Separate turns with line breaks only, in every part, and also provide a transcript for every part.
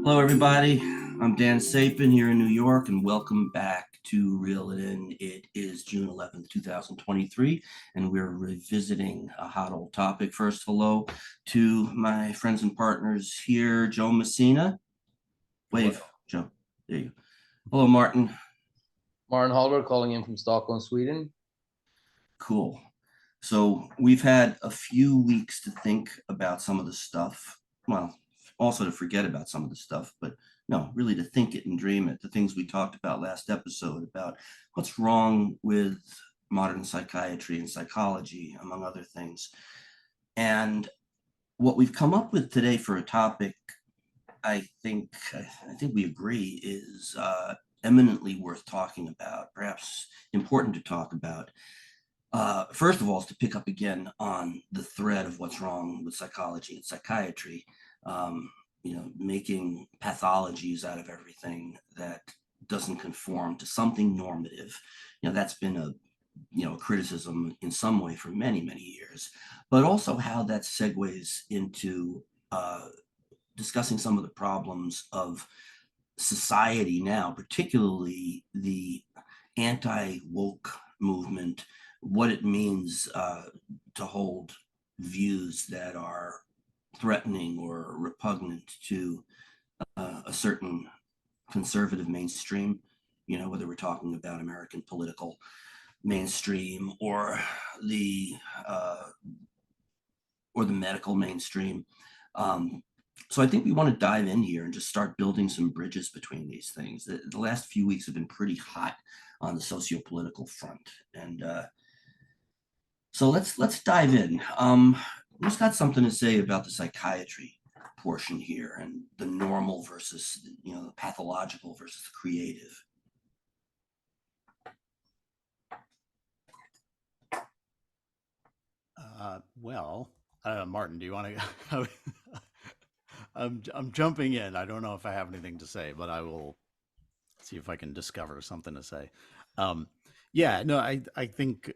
Hello, everybody. I'm Dan Sapin here in New York, and welcome back to Reel It In. It is June 11th, 2023, and we're revisiting a hot old topic. First, hello to my friends and partners here, Joe Messina. Wave, Joe. There you go. Hello, Martin.
Martin Hallberg calling in from Stockholm, Sweden.
Cool. So we've had a few weeks to think about some of the stuff. Well, also to forget about some of the stuff, but no, really to think it and dream it. The things we talked about last episode about what's wrong with modern psychiatry and psychology, among other things. And what we've come up with today for a topic, I think we agree is eminently worth talking about, perhaps important to talk about. First of all, is to pick up again on the thread of what's wrong with psychology and psychiatry. Making pathologies out of everything that doesn't conform to something normative. That's been a criticism in some way for many, many years, but also how that segues into discussing some of the problems of society now, particularly the anti-woke movement, what it means to hold views that are threatening or repugnant to a certain conservative mainstream, whether we're talking about American political mainstream or the medical mainstream. So I think we want to dive in here and just start building some bridges between these things. The last few weeks have been pretty hot on the socio-political front, and so let's dive in. Who's got something to say about the psychiatry portion here and the normal versus the pathological versus the creative?
Martin, do you want to? I'm jumping in. I don't know if I have anything to say, but I will see if I can discover something to say. I think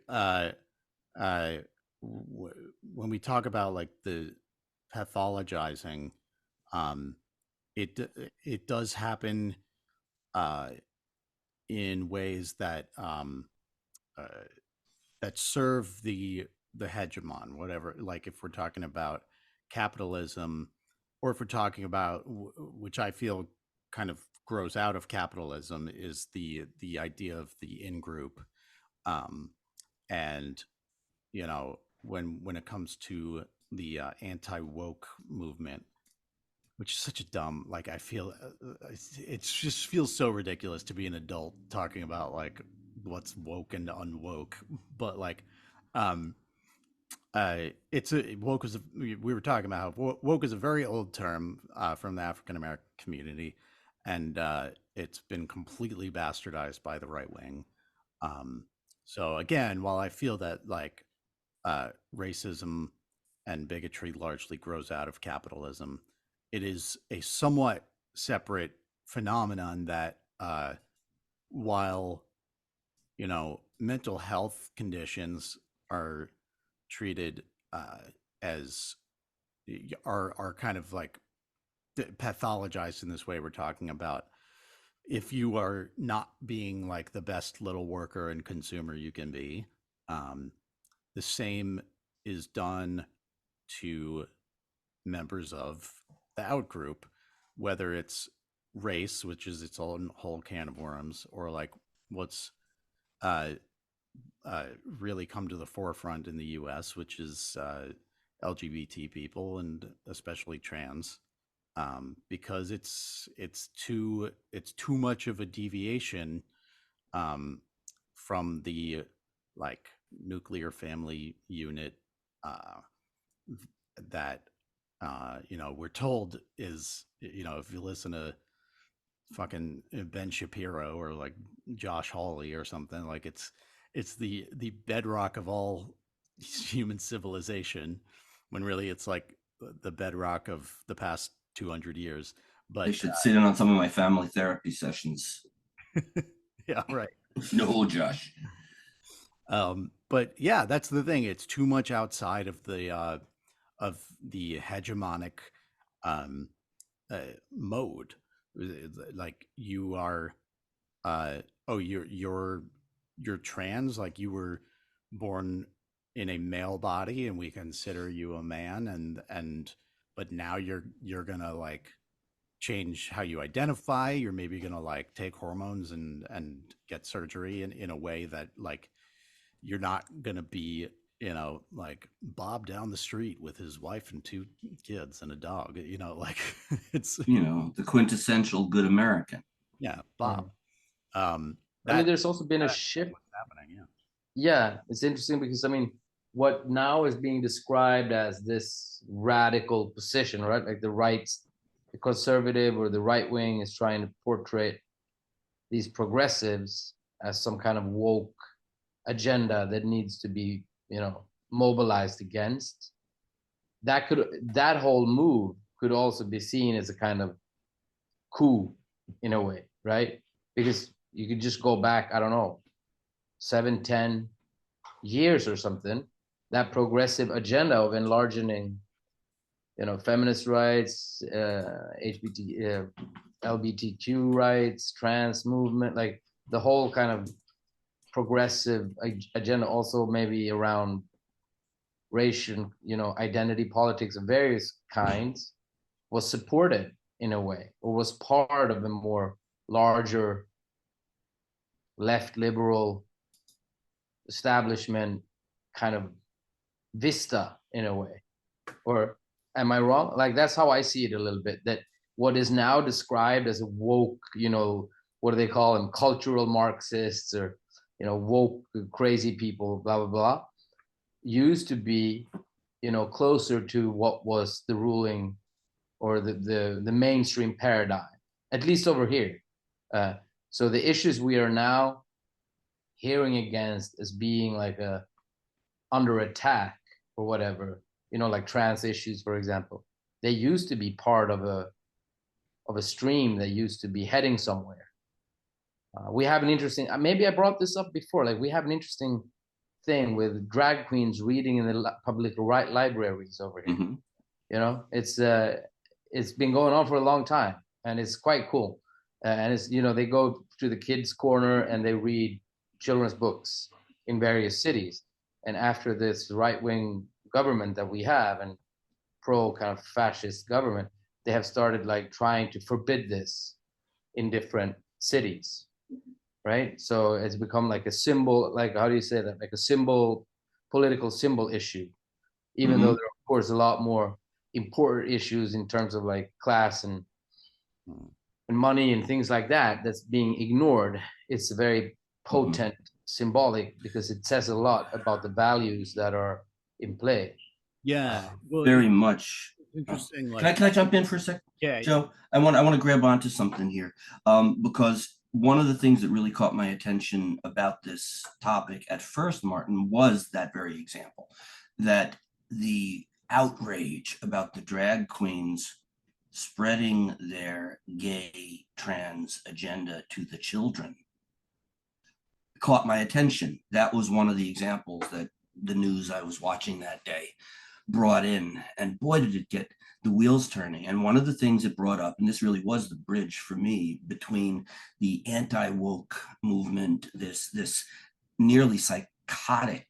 when we talk about like the pathologizing, it does happen in ways that that serve the hegemon, whatever. Like if we're talking about capitalism, or if we're talking about which I feel kind of grows out of capitalism, is the idea of the in group, and when it comes to the anti-woke movement, which is such a dumb, like, I feel it just feels so ridiculous to be an adult talking about like what's woke and unwoke, but like it's a woke is we were talking about how woke is a very old term from the African American community, and it's been completely bastardized by the right wing. So again, while I feel that like racism and bigotry largely grows out of capitalism, it is a somewhat separate phenomenon that while mental health conditions are treated as are kind of like pathologized in this way we're talking about, if you are not being like the best little worker and consumer you can be, the same is done to members of the out group, whether it's race, which is its own whole can of worms, or like what's really come to the forefront in the US, which is LGBT people, and especially trans, because it's too much of a deviation from the like nuclear family unit that we're told is, if you listen to fucking Ben Shapiro or like Josh Hawley or something, like it's the bedrock of all human civilization, when really it's like the bedrock of the past 200 years. But
they should sit in on some of my family therapy sessions.
Yeah, right.
No, Josh.
But yeah, that's the thing. It's too much outside of the hegemonic mode. Like you are, oh, you're trans, like you were born in a male body and we consider you a man, and but now you're gonna like change how you identify. You're maybe gonna like take hormones and get surgery in a way that like you're not gonna be, like Bob down the street with his wife and 2 kids and a dog, like it's
The quintessential good American.
yeah,
Yeah.
Bob.
I mean,
That
there's also been a
that's
shift.
what's happening. Yeah.
Yeah, it's interesting because I mean, what now is being described as this radical position, right? Like the right, the conservative or the right wing is trying to portray these progressives as some kind of woke agenda that needs to be, mobilized against. That whole move could also be seen as a kind of coup in a way, right? Because you could just go back, I don't know, 7, 10 years or something, that progressive agenda of enlarging, feminist rights, LGBTQ rights, trans movement, like the whole kind of progressive agenda, also maybe around racial, identity politics of various kinds, was supported in a way, or was part of a more larger left liberal establishment kind of vista in a way. Or am I wrong? Like that's how I see it a little bit, that what is now described as a woke, what do they call them, cultural Marxists, or woke crazy people, blah blah blah, used to be closer to what was the ruling or the mainstream paradigm, at least over here. So the issues we are now hearing against as being like under attack or whatever, like trans issues, for example, they used to be part of a stream that used to be heading somewhere. We have an interesting, maybe I brought this up before, like we have an interesting thing with drag queens reading in the public right libraries over here.
Mm-hmm.
It's been going on for a long time, and it's quite cool. And it's, they go to the kids corner and they read children's books in various cities. And after this right-wing government that we have, and pro kind of fascist government, they have started like trying to forbid this in different cities, right? So it's become like a symbol, like how do you say that? Like a symbol, political symbol issue, even though there are of course a lot more important issues in terms of like class and money and things like that that's being ignored. It's very potent, symbolic, because it says a lot about the values that are in play.
Yeah, well,
Very much.
interesting.
Can I jump in for a second?
Yeah,
Joe, I want to grab onto something here, because one of the things that really caught my attention about this topic at first, Martin, was that very example, that the outrage about the drag queens spreading their gay trans agenda to the children caught my attention. That was one of the examples that the news I was watching that day brought in, and boy, did it get the wheels turning. And one of the things it brought up, and this really was the bridge for me between the anti-woke movement, this nearly psychotic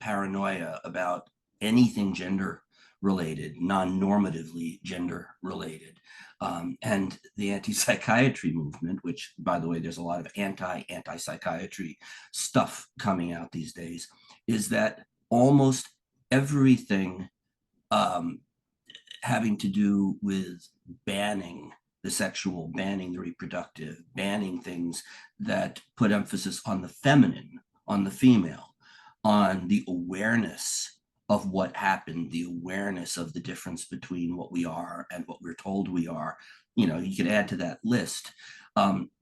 paranoia about anything gender related, non-normatively gender related, and the anti-psychiatry movement, which, by the way, there's a lot of anti-psychiatry stuff coming out these days, is that almost everything having to do with banning the sexual, banning the reproductive, banning things that put emphasis on the feminine, on the female, on the awareness of what happened, the awareness of the difference between what we are and what we're told we are, you could add to that list,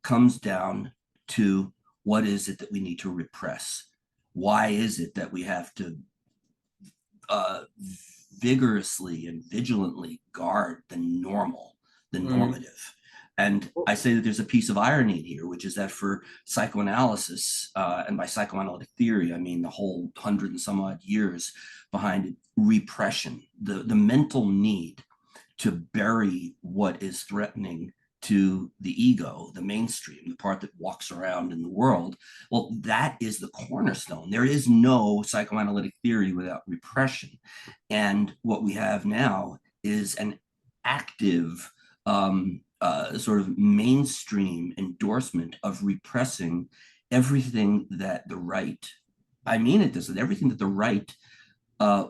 comes down to what is it that we need to repress? Why is it that we have to vigorously and vigilantly guard the normative? And I say that there's a piece of irony here, which is that for psychoanalysis, and by psychoanalytic theory, I mean the whole 100 and some odd years behind it, repression, the mental need to bury what is threatening to the ego, the mainstream, the part that walks around in the world, well, that is the cornerstone. There is no psychoanalytic theory without repression. And what we have now is an active sort of mainstream endorsement of repressing everything that the right, I mean it this, everything that the right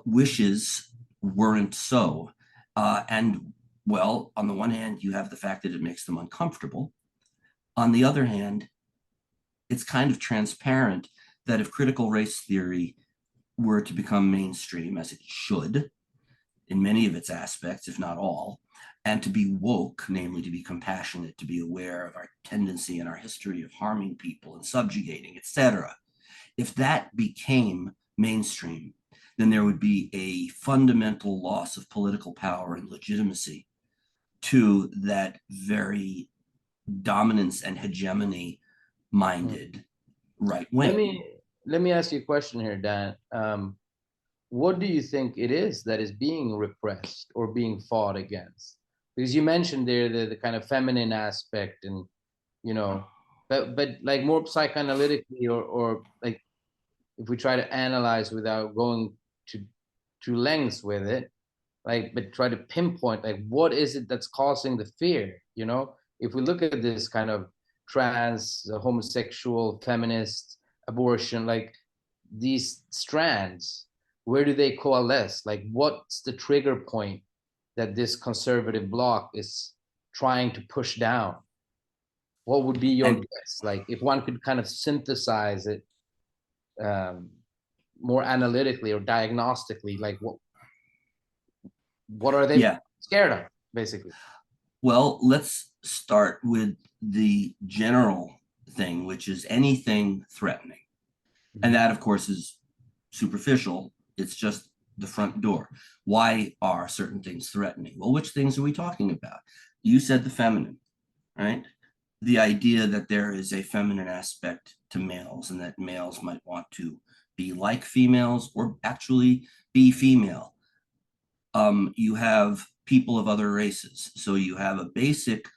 wishes weren't so. And well, on the one hand, you have the fact that it makes them uncomfortable. On the other hand, it's kind of transparent that if critical race theory were to become mainstream, as it should in many of its aspects, if not all, and to be woke, namely to be compassionate, to be aware of our tendency and our history of harming people and subjugating, etc., if that became mainstream, then there would be a fundamental loss of political power and legitimacy to that very dominance and hegemony minded right wing.
Let me ask you a question here, Dan. What do you think it is that is being repressed or being fought against? Because you mentioned there the kind of feminine aspect, and but like more psychoanalytically, or like if we try to analyze without going to lengths with it, like, but try to pinpoint like what is it that's causing the fear. If we look at this kind of trans, homosexual, feminist, abortion, like these strands, where do they coalesce? Like, what's the trigger point that this conservative bloc is trying to push down? What would be your guess? Like, if one could kind of synthesize it more analytically or diagnostically, like what are they scared of, basically?
Well, let's start with the general thing, which is anything threatening. And that, of course, is superficial. It's just the front door. Why are certain things threatening? Well, which things are we talking about? You said the feminine, right? The idea that there is a feminine aspect to males and that males might want to be like females or actually be female. You have people of other races. So you have a basic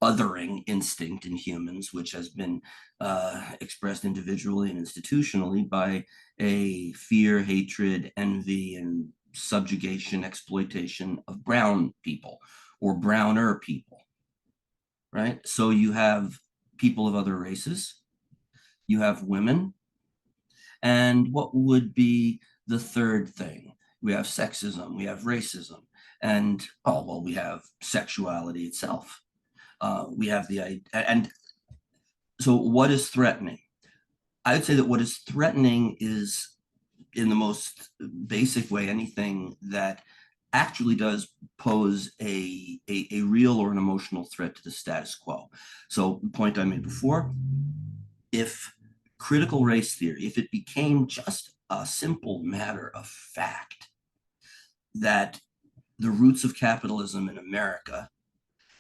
othering instinct in humans, which has been expressed individually and institutionally by a fear, hatred, envy, and subjugation, exploitation of brown people or browner people, right? So you have people of other races, you have women, and what would be the third thing? We have sexism, we have racism, and we have sexuality itself. We have and so what is threatening? I would say that what is threatening is, in the most basic way, anything that actually does pose a real or an emotional threat to the status quo. So the point I made before, if critical race theory, if it became just a simple matter of fact that the roots of capitalism in America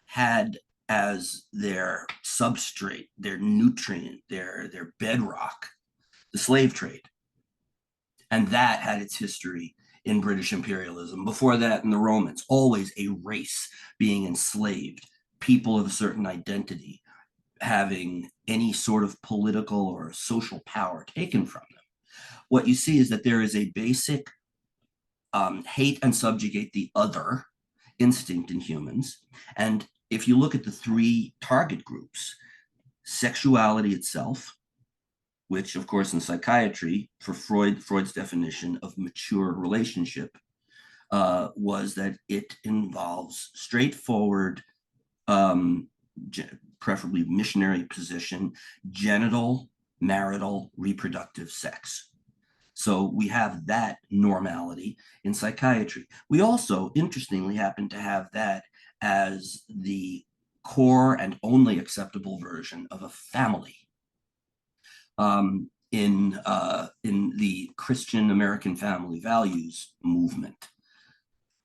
had as their substrate, their nutrient, their bedrock, the slave trade. And that had its history in British imperialism. Before that, in the Romans, always a race being enslaved, people of a certain identity having any sort of political or social power taken from them. What you see is that there is a basic hate and subjugate the other instinct in humans. And if you look at the three target groups, sexuality itself, which of course in psychiatry, for Freud's definition of mature relationship, was that it involves straightforward, preferably missionary position, genital, marital, reproductive sex. So we have that normality in psychiatry. We also, interestingly, happen to have that as the core and only acceptable version of a family. In the Christian American family values movement,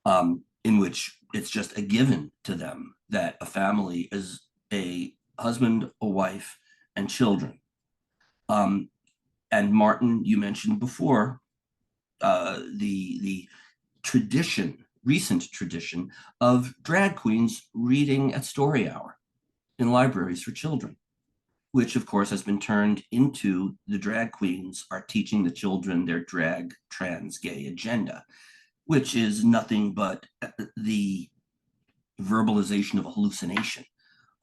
in which it's just a given to them that a family is a husband, a wife, and children. And Martin, you mentioned before, the tradition, recent tradition of drag queens reading at story hour. in libraries for children, which of course has been turned into the drag queens are teaching the children their drag, trans, gay agenda, which is nothing but the verbalization of a hallucination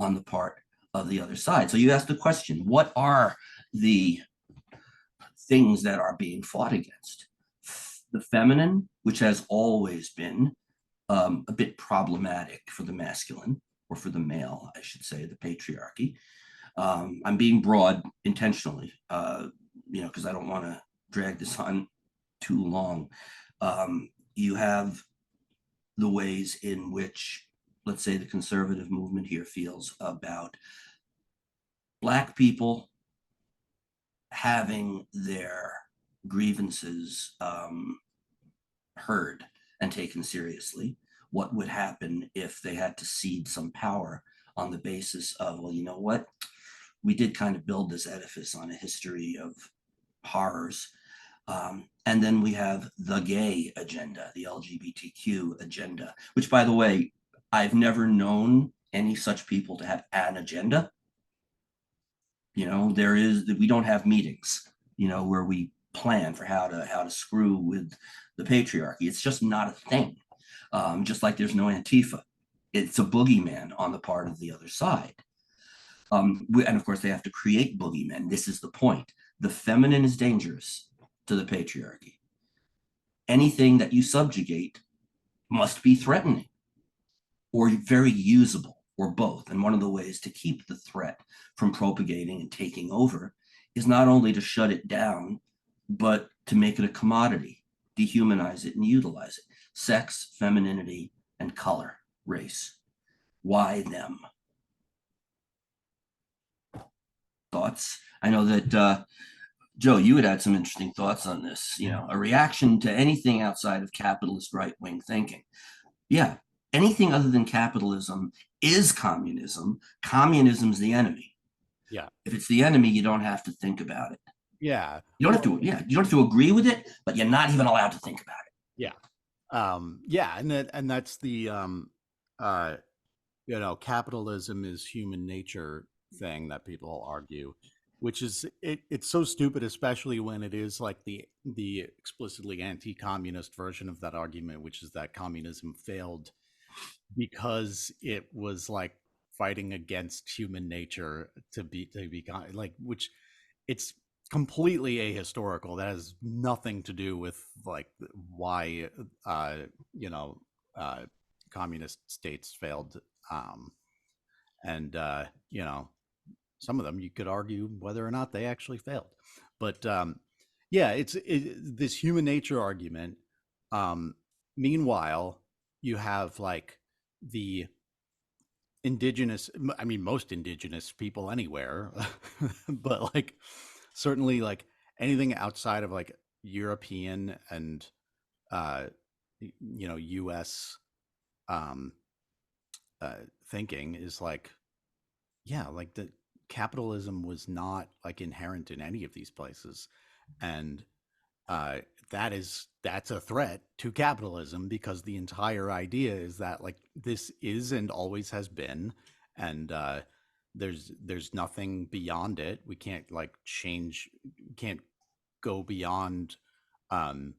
on the part of the other side. So you ask the question, what are the things that are being fought against? The feminine, which has always been a bit problematic for the masculine, or for the male, I should say, the patriarchy. I'm being broad intentionally, because I don't want to drag this on too long. You have the ways in which, let's say, the conservative movement here feels about Black people having their grievances heard and taken seriously. What would happen if they had to cede some power on the basis of, well, you know what? We did kind of build this edifice on a history of horrors. And then we have the gay agenda, the LGBTQ agenda, which, by the way, I've never known any such people to have an agenda. We don't have meetings, where we plan for how to screw with the patriarchy. It's just not a thing. Just like there's no Antifa. It's a boogeyman on the part of the other side. And of course, they have to create boogeymen. This is the point. The feminine is dangerous to the patriarchy. Anything that you subjugate must be threatening or very usable, or both. And one of the ways to keep the threat from propagating and taking over is not only to shut it down, but to make it a commodity, dehumanize it and utilize it. Sex, femininity, and color, race. Why them? Thoughts? I know that Joe, you had some interesting thoughts on this, a reaction to anything outside of capitalist right-wing thinking. Yeah, anything other than capitalism is communism. Communism's the enemy.
Yeah.
If it's the enemy, you don't have to think about it.
Yeah.
You don't have to, you don't have to agree with it, but you're not even allowed to think about it.
Yeah. Yeah. And that's the, capitalism is human nature thing that people argue, which is, it's so stupid, especially when it is like the explicitly anti-communist version of that argument, which is that communism failed because it was like fighting against human nature to be like, which it's completely ahistorical. That has nothing to do with like why communist states failed. And some of them you could argue whether or not they actually failed, but it's this human nature argument. Meanwhile, you have like the most indigenous people anywhere, but like certainly like anything outside of like European and US thinking is like, yeah, like the capitalism was not like inherent in any of these places. And that's a threat to capitalism, because the entire idea is that like this is and always has been, and there's nothing beyond it. We can't like change, can't go beyond and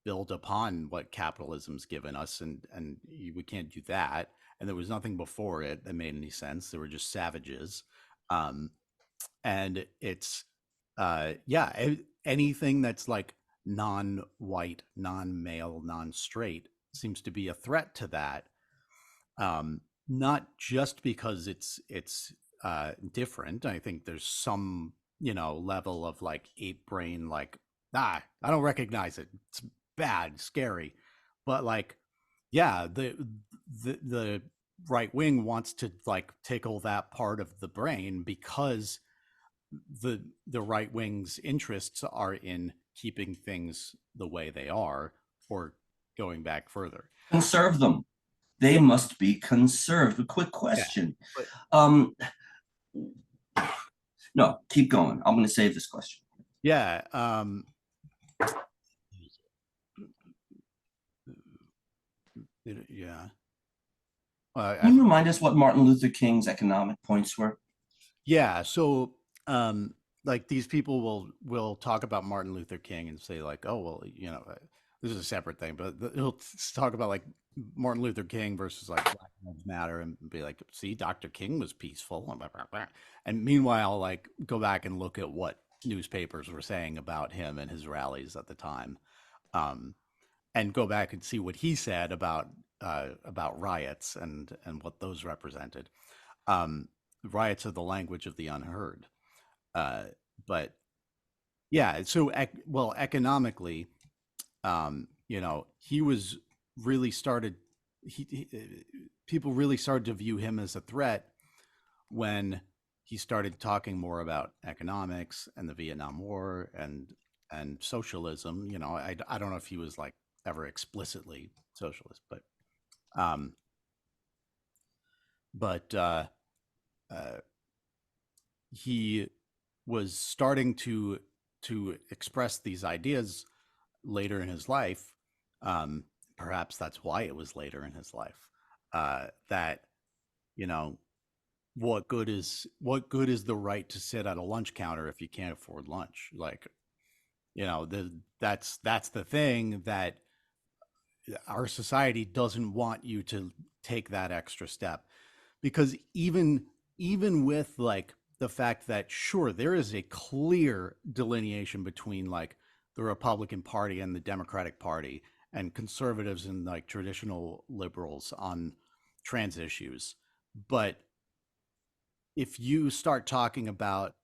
build upon what capitalism's given us, and we can't do that. And there was nothing before it that made any sense. They were just savages. And it's anything that's like non-white, non-male, non-straight seems to be a threat to that. Not just because it's different. I think there's some level of like ape brain, like, I don't recognize it, it's bad, scary. But like, yeah, the right wing wants to like tickle that part of the brain, because the right wing's interests are in keeping things the way they are, or going back further.
Conserve them. They must be conserved. A quick question.
Yeah,
No, keep going. I'm going to save this question.
Yeah. Yeah.
Can you remind us what Martin Luther King's economic points were?
Yeah, so like these people will talk about Martin Luther King and say like, oh well, this is a separate thing, but he'll talk about like Martin Luther King versus like Black Lives Matter and be like, see, Dr. King was peaceful, blah, blah, blah. And meanwhile, like go back and look at what newspapers were saying about him and his rallies at the time, um, and go back and see what he said about riots and what those represented. Um, Riots are the language of the unheard. Uh, but yeah, so well, economically, he was really started. People really started to view him as a threat when he started talking more about economics and the Vietnam War and socialism. I don't know if he was like ever explicitly socialist, um, but he was starting to express these ideas later in his life. Perhaps that's why it was later in his life. That what good is the right to sit at a lunch counter if you can't afford lunch? Like, that's the thing, that our society doesn't want you to take that extra step, because even with like the fact that sure there is a clear delineation between like the Republican Party and the Democratic Party and conservatives and like traditional liberals on trans issues, but if you start talking about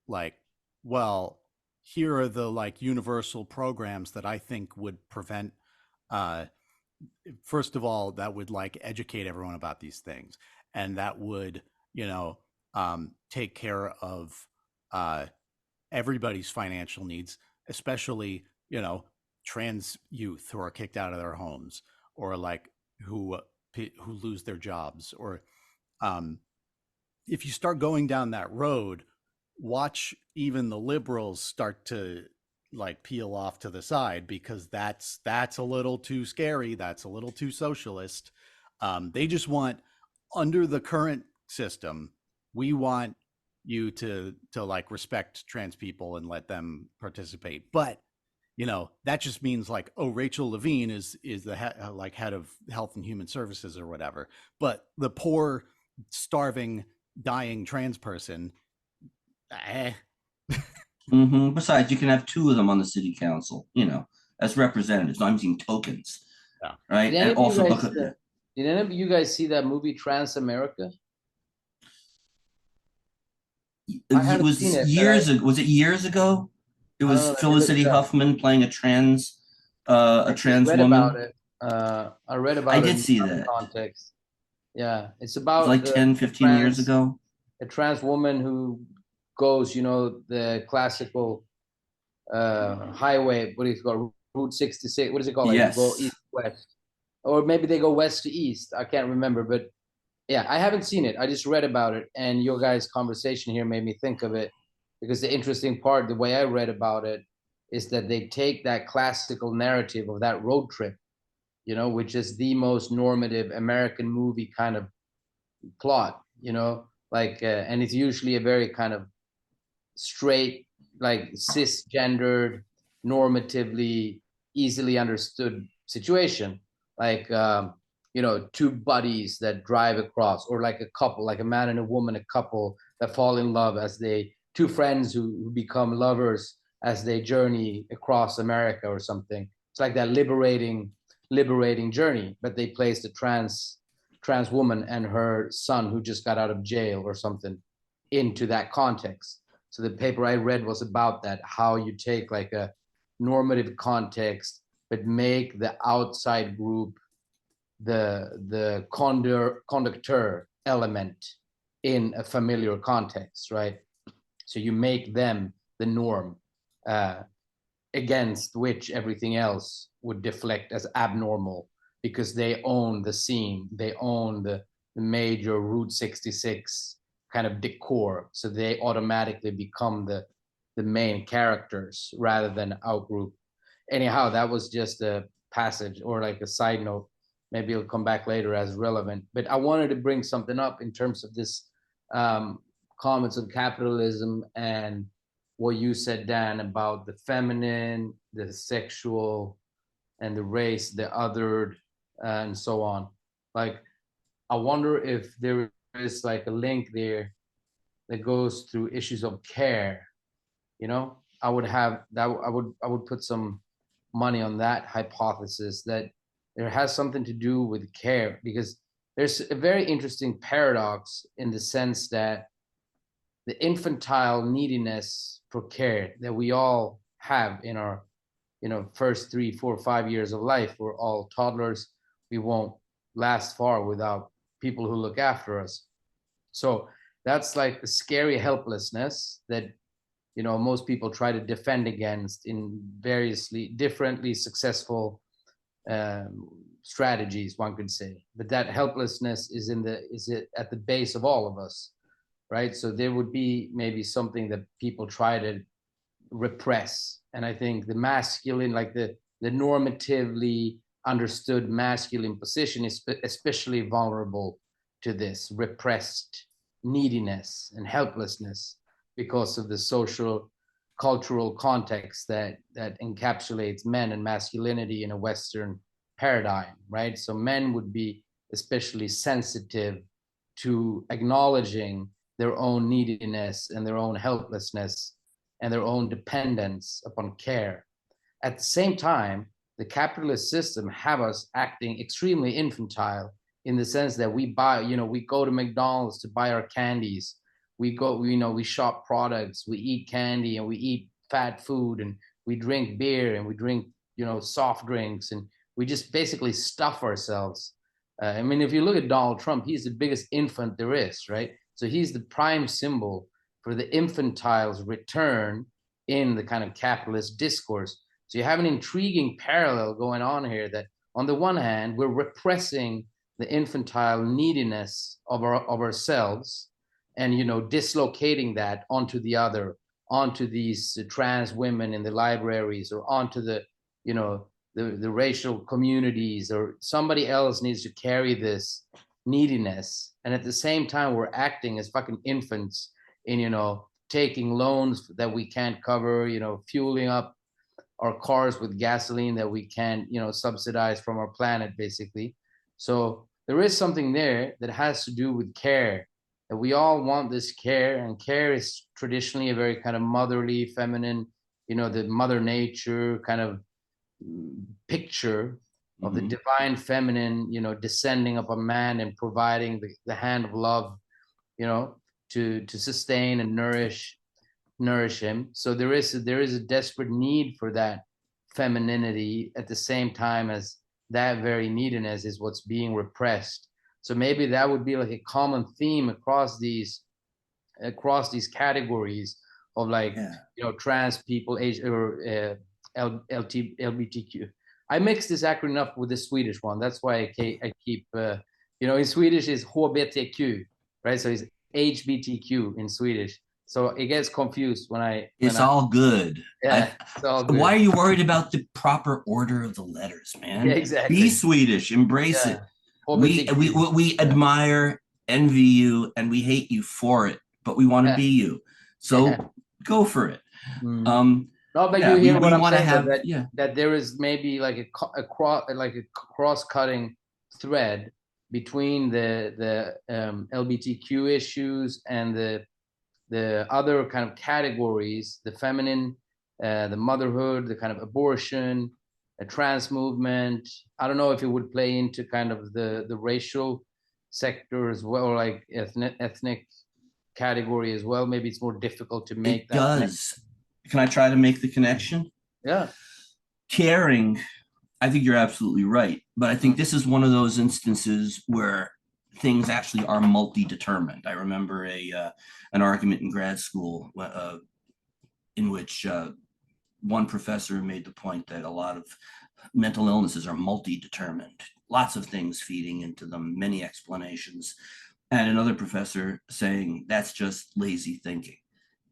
like, well, here are the like universal programs that I think would prevent uh first of all, that would like educate everyone about these things, and that would, take care of uh, everybody's financial needs, especially, trans youth who are kicked out of their homes, or like who lose their jobs, or um, if you start going down that road, watch even the liberals start to like peel off to the side, because that's a little too scary. That's a little too socialist. They just want, under the current system, we want you to like respect trans people and let them participate. But that just means like, oh, Rachel Levine is the like head of Health and Human Services or whatever. But the poor, starving, dying trans person, eh.
Besides, you can have two of them on the city council, as representatives, not using tokens,
Yeah.
right? And also look at
did any of you guys see that movie Trans America? I
it
haven't
was
seen it.
years ago. Was it years ago? It
I don't
was
know. Let me look
Felicity
it up.
Huffman playing a trans
I just read about
woman.
it. I read
I
about it
did
in
see
some
that.
context. Yeah, it's
It was like
about
10, 15 years ago.
a trans woman who goes, the classical highway. What is it called? Route 66. What is it called? Like you go
Yes.
east west, or maybe they go west to east. I can't remember, but yeah, I haven't seen it. I just read about it, and your guys' conversation here made me think of it, because the interesting part, the way I read about it, is that they take that classical narrative of that road trip, which is the most normative American movie kind of plot, and it's usually a very kind of straight, like cisgendered, normatively easily understood situation, like two buddies that drive across, or like a couple, like a man and a woman, a couple that fall in love as they two friends who become lovers as they journey across America or something. It's like that liberating journey, but they place the trans woman and her son who just got out of jail or something into that context. So the paper I read was about that, how you take like a normative context, but make the outside group the conductor element in a familiar context, right? So you make them the norm, against which everything else would deflect as abnormal, because they own the scene, they own the major Route 66 kind of decor, so they automatically become the main characters rather than outgroup. Anyhow, that was just a passage or like a side note maybe it'll come back later as relevant. But I wanted to bring something up in terms of this comments on capitalism and what you said, Dan, about the feminine, the sexual, and the race, the othered, and so on. Like, I wonder if there is like a link there that goes through issues of care. You know, I would have that. I would put some money on that hypothesis, that there has something to do with care, because there's a very interesting paradox in the sense that the infantile neediness for care that we all have in our, first 3, 4, 5 years of life. We're all toddlers. We won't last far without people who look after us. So that's like the scary helplessness that, most people try to defend against in variously differently successful strategies, one could say. But that helplessness is at the base of all of us, right? So there would be maybe something that people try to repress. And I think the masculine, like the normatively understood masculine position is especially vulnerable to this repressed neediness and helplessness, because of the social cultural context that encapsulates men and masculinity in a Western paradigm, right? So men would be especially sensitive to acknowledging their own neediness and their own helplessness and their own dependence upon care. At the same time, the capitalist system have us acting extremely infantile, in the sense that we buy, we go to McDonald's to buy our candies. We go, we shop products, we eat candy, and we eat fat food, and we drink beer, and we drink, soft drinks, and we just basically stuff ourselves. I mean, if you look at Donald Trump, he's the biggest infant there is, right? So he's the prime symbol for the infantile's return in the kind of capitalist discourse. So you have an intriguing parallel going on here, that on the one hand, we're repressing the infantile neediness of ourselves, and dislocating that onto the other, onto these trans women in the libraries, or onto the racial communities, or somebody else needs to carry this neediness. And at the same time, we're acting as fucking infants in taking loans that we can't cover, fueling up our cars with gasoline that we can't subsidize from our planet, basically. So there is something there that has to do with care, that we all want this care, and care is traditionally a very kind of motherly, feminine, the mother nature kind of picture of the divine feminine, descending upon man and providing the hand of love, to sustain and nourish him. So there is a desperate need for that femininity, at the same time as that very neediness is what's being repressed. So maybe that would be like a common theme across these categories of, like, trans people, LGBTQ. I mix this acronym up with the Swedish one. That's why I keep in Swedish is HBTQ, right? So it's HBTQ in Swedish. So it gets confused when
it's all good.
Yeah, it's all good.
Why are you worried about the proper order of the letters, man?
Yeah, exactly.
Be Swedish, embrace it. We admire, envy you, and we hate you for it, but we want to be you. So go for it.
No, but you hear what I'm saying, that there is maybe like a cross-cutting thread between the LGBTQ issues and the other kind of categories, the feminine, the motherhood, the kind of abortion, a trans movement. I don't know if it would play into kind of the racial sector as well, or like ethnic category as well. Maybe it's more difficult to make that. It does.
Connection. Can I try to make the connection?
Yeah.
Caring, I think you're absolutely right. But I think this is one of those instances where things actually are multi-determined. I remember an argument in grad school in which one professor made the point that a lot of mental illnesses are multi-determined, lots of things feeding into them, many explanations. And another professor saying that's just lazy thinking.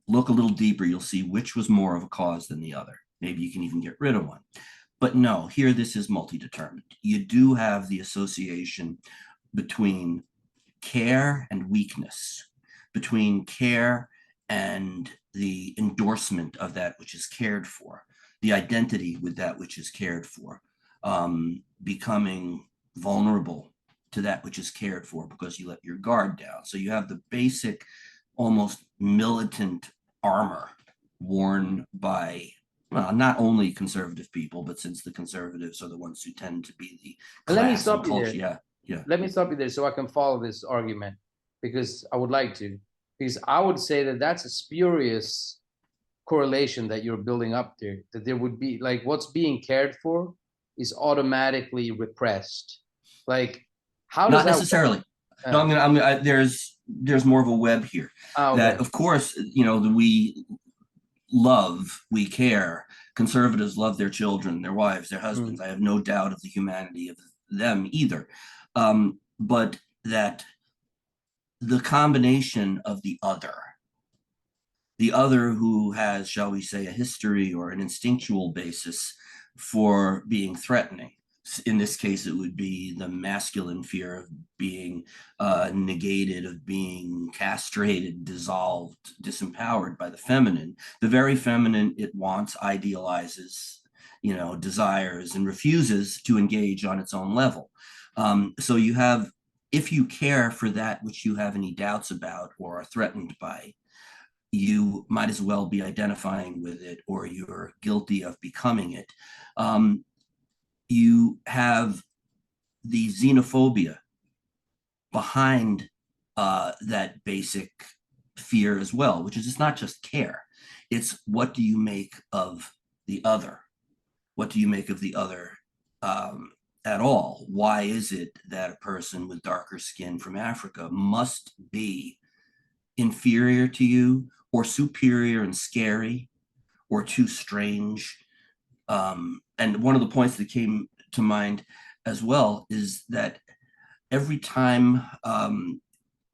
Look a little deeper, you'll see which was more of a cause than the other. Maybe you can even get rid of one. But no, here this is multi-determined. You do have the association between care and weakness, between care and the endorsement of that which is cared for, the identity with that which is cared for, becoming vulnerable to that which is cared for because you let your guard down. So you have the basic, almost militant armor worn by, well, not only conservative people, but since the conservatives are the ones who tend to be the
Let me
class
stop
and
you
culture.
there.
Yeah.
Let me stop you there so I can follow this argument, because I would like to. Because I would say that that's a spurious correlation that you're building up there. That there would be, like, what's being cared for is automatically repressed. Like, how does
Not
that
necessarily.
work?
No, there's more of a web here.
Okay.
That, of course, we love, we care. Conservatives love their children, their wives, their husbands. I have no doubt of the humanity of them either. But that the combination of the other who has, shall we say, a history or an instinctual basis for being threatening. In this case, it would be the masculine fear of being negated, of being castrated, dissolved, disempowered by the feminine. The very feminine it wants, idealizes, desires, and refuses to engage on its own level. So you have, if you care for that which you have any doubts about or are threatened by, you might as well be identifying with it, or you're guilty of becoming it. You have the xenophobia behind that basic fear as well, which is, it's not just care. It's, what do you make of the other? What do you make of the other at all? Why is it that a person with darker skin from Africa must be inferior to you, or superior and scary, or too strange? And one of the points that came to mind as well is that every time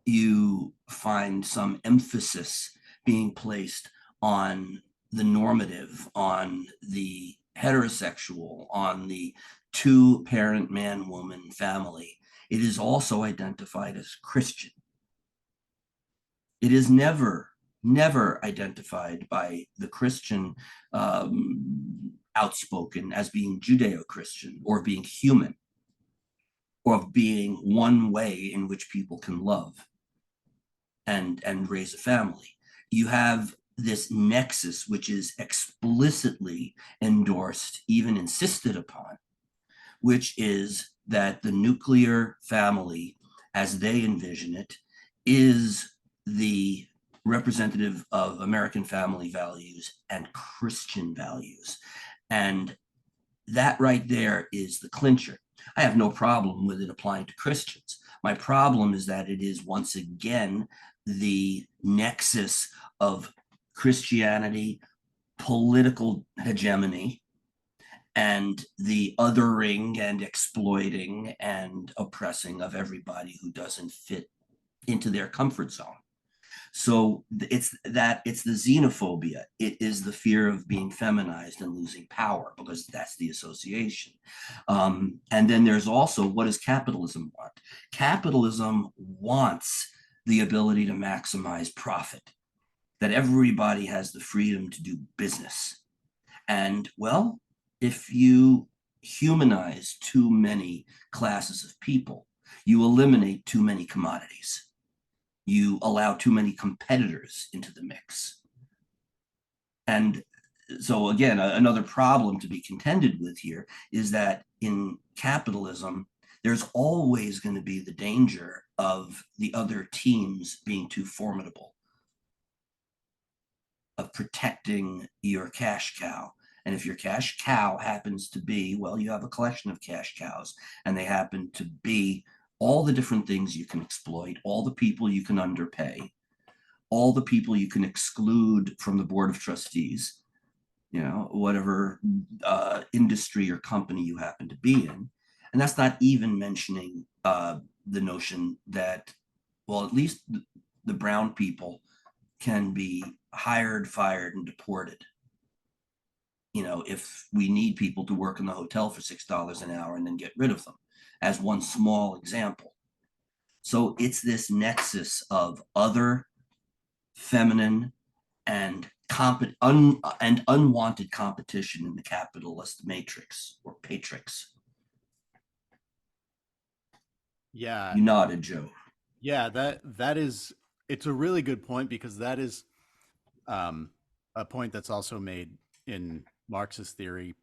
you find some emphasis being placed on the normative, on the heterosexual, on the two-parent man-woman family, it is also identified as Christian. It is never identified by the Christian outspoken as being Judeo-Christian, or being human, or of being one way in which people can love and raise a family. You have this nexus, which is explicitly endorsed, even insisted upon, which is that the nuclear family, as they envision it, is the representative of American family values and Christian values. And that right there is the clincher. I have no problem with it applying to Christians. My problem is that it is, once again, the nexus of Christianity, political hegemony, and the othering and exploiting and oppressing of everybody who doesn't fit into their comfort zone. So it's the xenophobia. It is the fear of being feminized and losing power, because that's the association. And then there's also, what does capitalism want? Capitalism wants the ability to maximize profit, that everybody has the freedom to do business. And, well, if you humanize too many classes of people, you eliminate too many commodities. You allow too many competitors into the mix. And so, again, another problem to be contended with here is that in capitalism, there's always going to be the danger of the other teams being too formidable, of protecting your cash cow. And if your cash cow happens to be, well, you have a collection of cash cows, and they happen to be all the different things you can exploit, all the people you can underpay, all the people you can exclude from the board of trustees, whatever industry or company you happen to be in. And that's not even mentioning the notion that, well, at least the brown people can be hired, fired, and deported if we need people to work in the hotel for $6 an hour and then get rid of them, as one small example. So it's this nexus of other, feminine, and unwanted competition in the capitalist matrix or patrix.
Yeah.
You nodded, Joe.
Yeah, that is, it's a really good point, because that is a point that's also made in Marxist theory,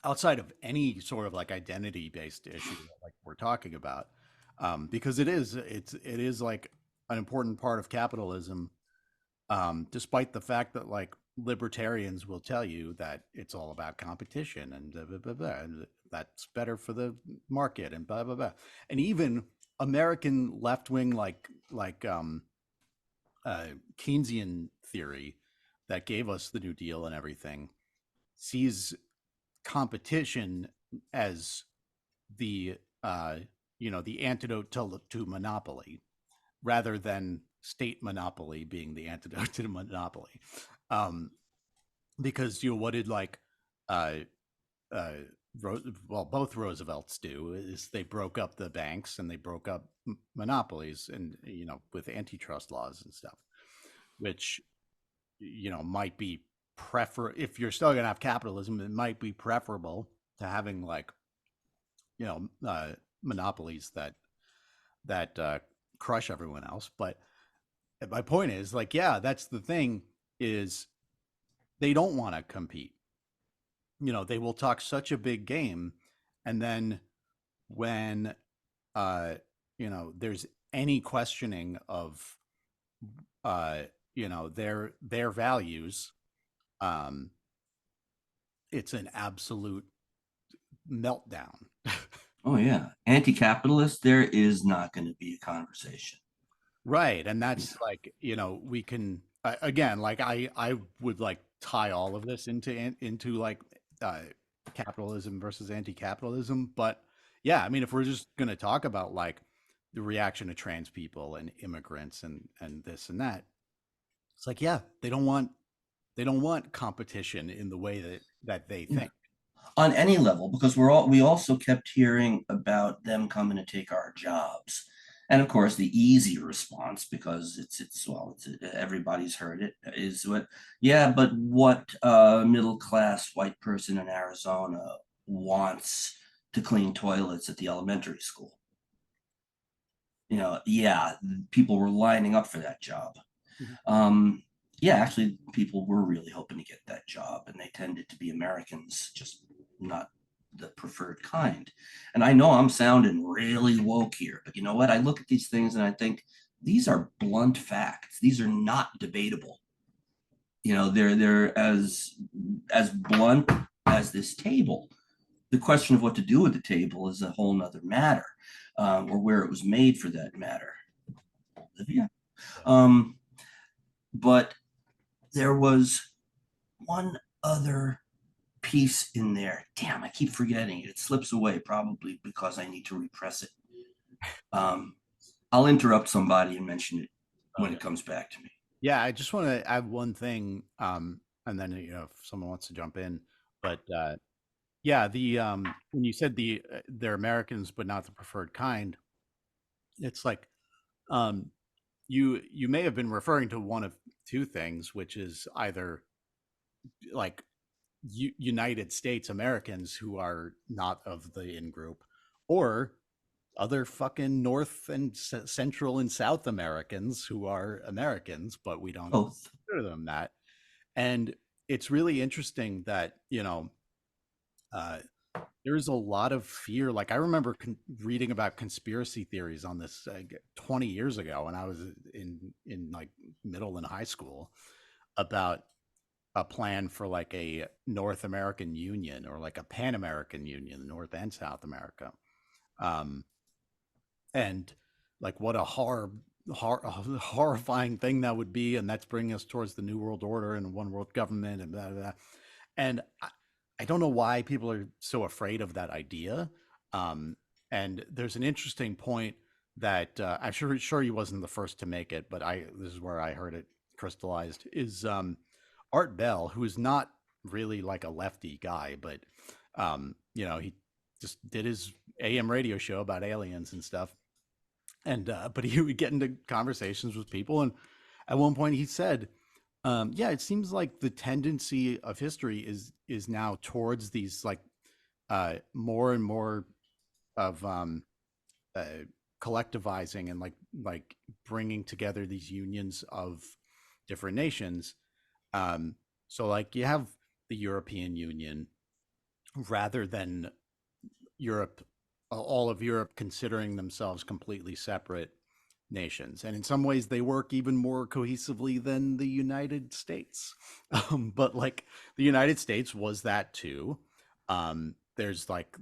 outside of any sort of like identity based issue like we're talking about, because it is like an important part of capitalism, despite the fact that like libertarians will tell you that it's all about competition and blah, blah, blah, blah, and that's better for the market and blah blah blah. And even American left wing Keynesian theory that gave us the New Deal and everything sees competition as the the antidote to monopoly, rather than state monopoly being the antidote to monopoly. Um, because what did uh, uh, well, both Roosevelts do is they broke up the banks and they broke up monopolies, and with antitrust laws and stuff, which might be if you're still going to have capitalism, it might be preferable to having like monopolies that crush everyone else. But my point is, like, yeah, that's the thing, is they don't want to compete. They will talk such a big game, and then when there's any questioning of their values, um it's an absolute meltdown.
Oh yeah, anti-capitalist, there is not going to be a conversation.
Right. And that's like, we can, again, like I would like tie all of this into like uh, capitalism versus anti-capitalism. But yeah, I mean, if we're just going to talk about like the reaction to trans people and immigrants and this and that, it's like, yeah, they don't want competition in the way that they
Yeah.
think.
On any level, because we also kept hearing about them coming to take our jobs. And of course, the easy response, because everybody's heard it, is yeah, but what middle class white person in Arizona wants to clean toilets at the elementary school? Yeah, people were lining up for that job.
Mhm.
Um, yeah, actually, people were really hoping to get that job, and they tended to be Americans, just not the preferred kind. And I know I'm sounding really woke here, but you know what? I look at these things and I think these are blunt facts. These are not debatable. They're as blunt as this table. The question of what to do with the table is a whole nother matter, or where it was made for that matter. Olivia. Um, but there was one other piece in there. Damn, I keep forgetting it. It slips away, probably because I need to repress it. I'll interrupt somebody and mention it when it comes back to me.
Yeah, I just want to add one thing, and then if someone wants to jump in. But yeah, the when you said they're Americans but not the preferred kind, it's like um, you may have been referring to one of two things, which is either like United States Americans who are not of the in group, or other fucking North and Central and South Americans who are Americans, but we don't
Both.
consider them that. And it's really interesting that uh, there's a lot of fear. Like I remember reading about conspiracy theories on this 20 years ago when I was in like middle and high school, about a plan for like a North American Union, or like a Pan American Union, North and South America. Um, and like what a horrifying thing that would be, and that's bringing us towards the New World Order and one world government and blah, blah, blah. And I don't know why people are so afraid of that idea. And there's an interesting point that I'm sure he wasn't the first to make it, but this is where I heard it crystallized, is Art Bell, who is not really like a lefty guy, but you know, he just did his AM radio show about aliens and stuff. And but he would get into conversations with people, and at one point he said, yeah, it seems like the tendency of history is now towards these like more and more of uh, collectivizing and like bringing together these unions of different nations. So like you have the European Union rather than Europe, all of Europe considering themselves completely separate nations. And in some ways, they work even more cohesively than the United States. But like the United States was that too. There's like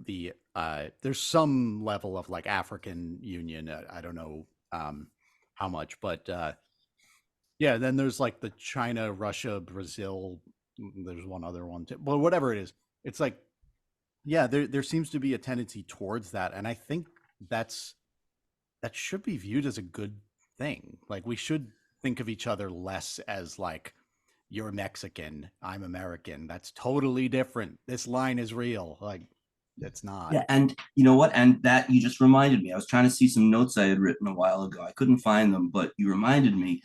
there's some level of like African Union. I don't know how much, but yeah, then there's like the China, Russia, Brazil. There's one other one too. But whatever it is, it's like, yeah, there seems to be a tendency towards that, and I think that's that should be viewed as a good thing. Like we should think of each other less as like you're Mexican, I'm American. That's totally different. This line is real. Like it's not.
Yeah, and you know what? And that you just reminded me. I was trying to see some notes I had written a while ago. I couldn't find them, but you reminded me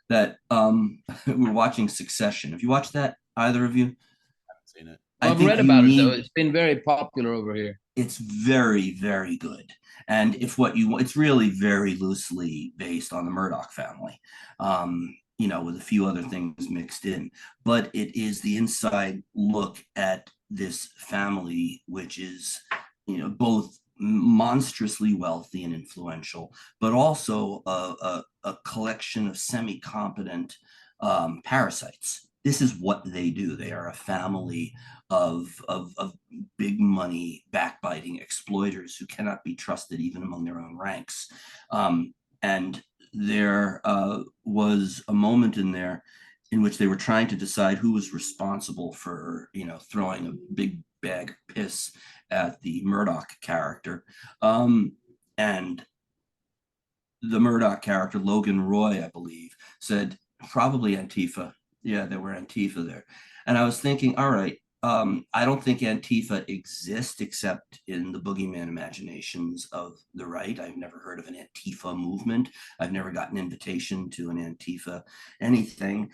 that we're watching Succession. Have you watched that, either of you?
I haven't seen it.
I
I've
think
read
you
about it though.
need.
It's been very popular over here.
It's very, very good. And if what you want, it's really very loosely based on the Murdoch family, with a few other things mixed in. But it is the inside look at this family, which is, both monstrously wealthy and influential, but also a collection of semi-competent parasites. This is what they do. They are a family of big money backbiting exploiters who cannot be trusted even among their own ranks. And there was a moment in there in which they were trying to decide who was responsible for throwing a big bag of piss at the Murdoch character. And the Murdoch character, Logan Roy, I believe, said probably Antifa. Yeah, there were Antifa there. And I was thinking, all right, I don't think Antifa exists except in the boogeyman imaginations of the right. I've never heard of an Antifa movement. I've never gotten an invitation to an Antifa anything,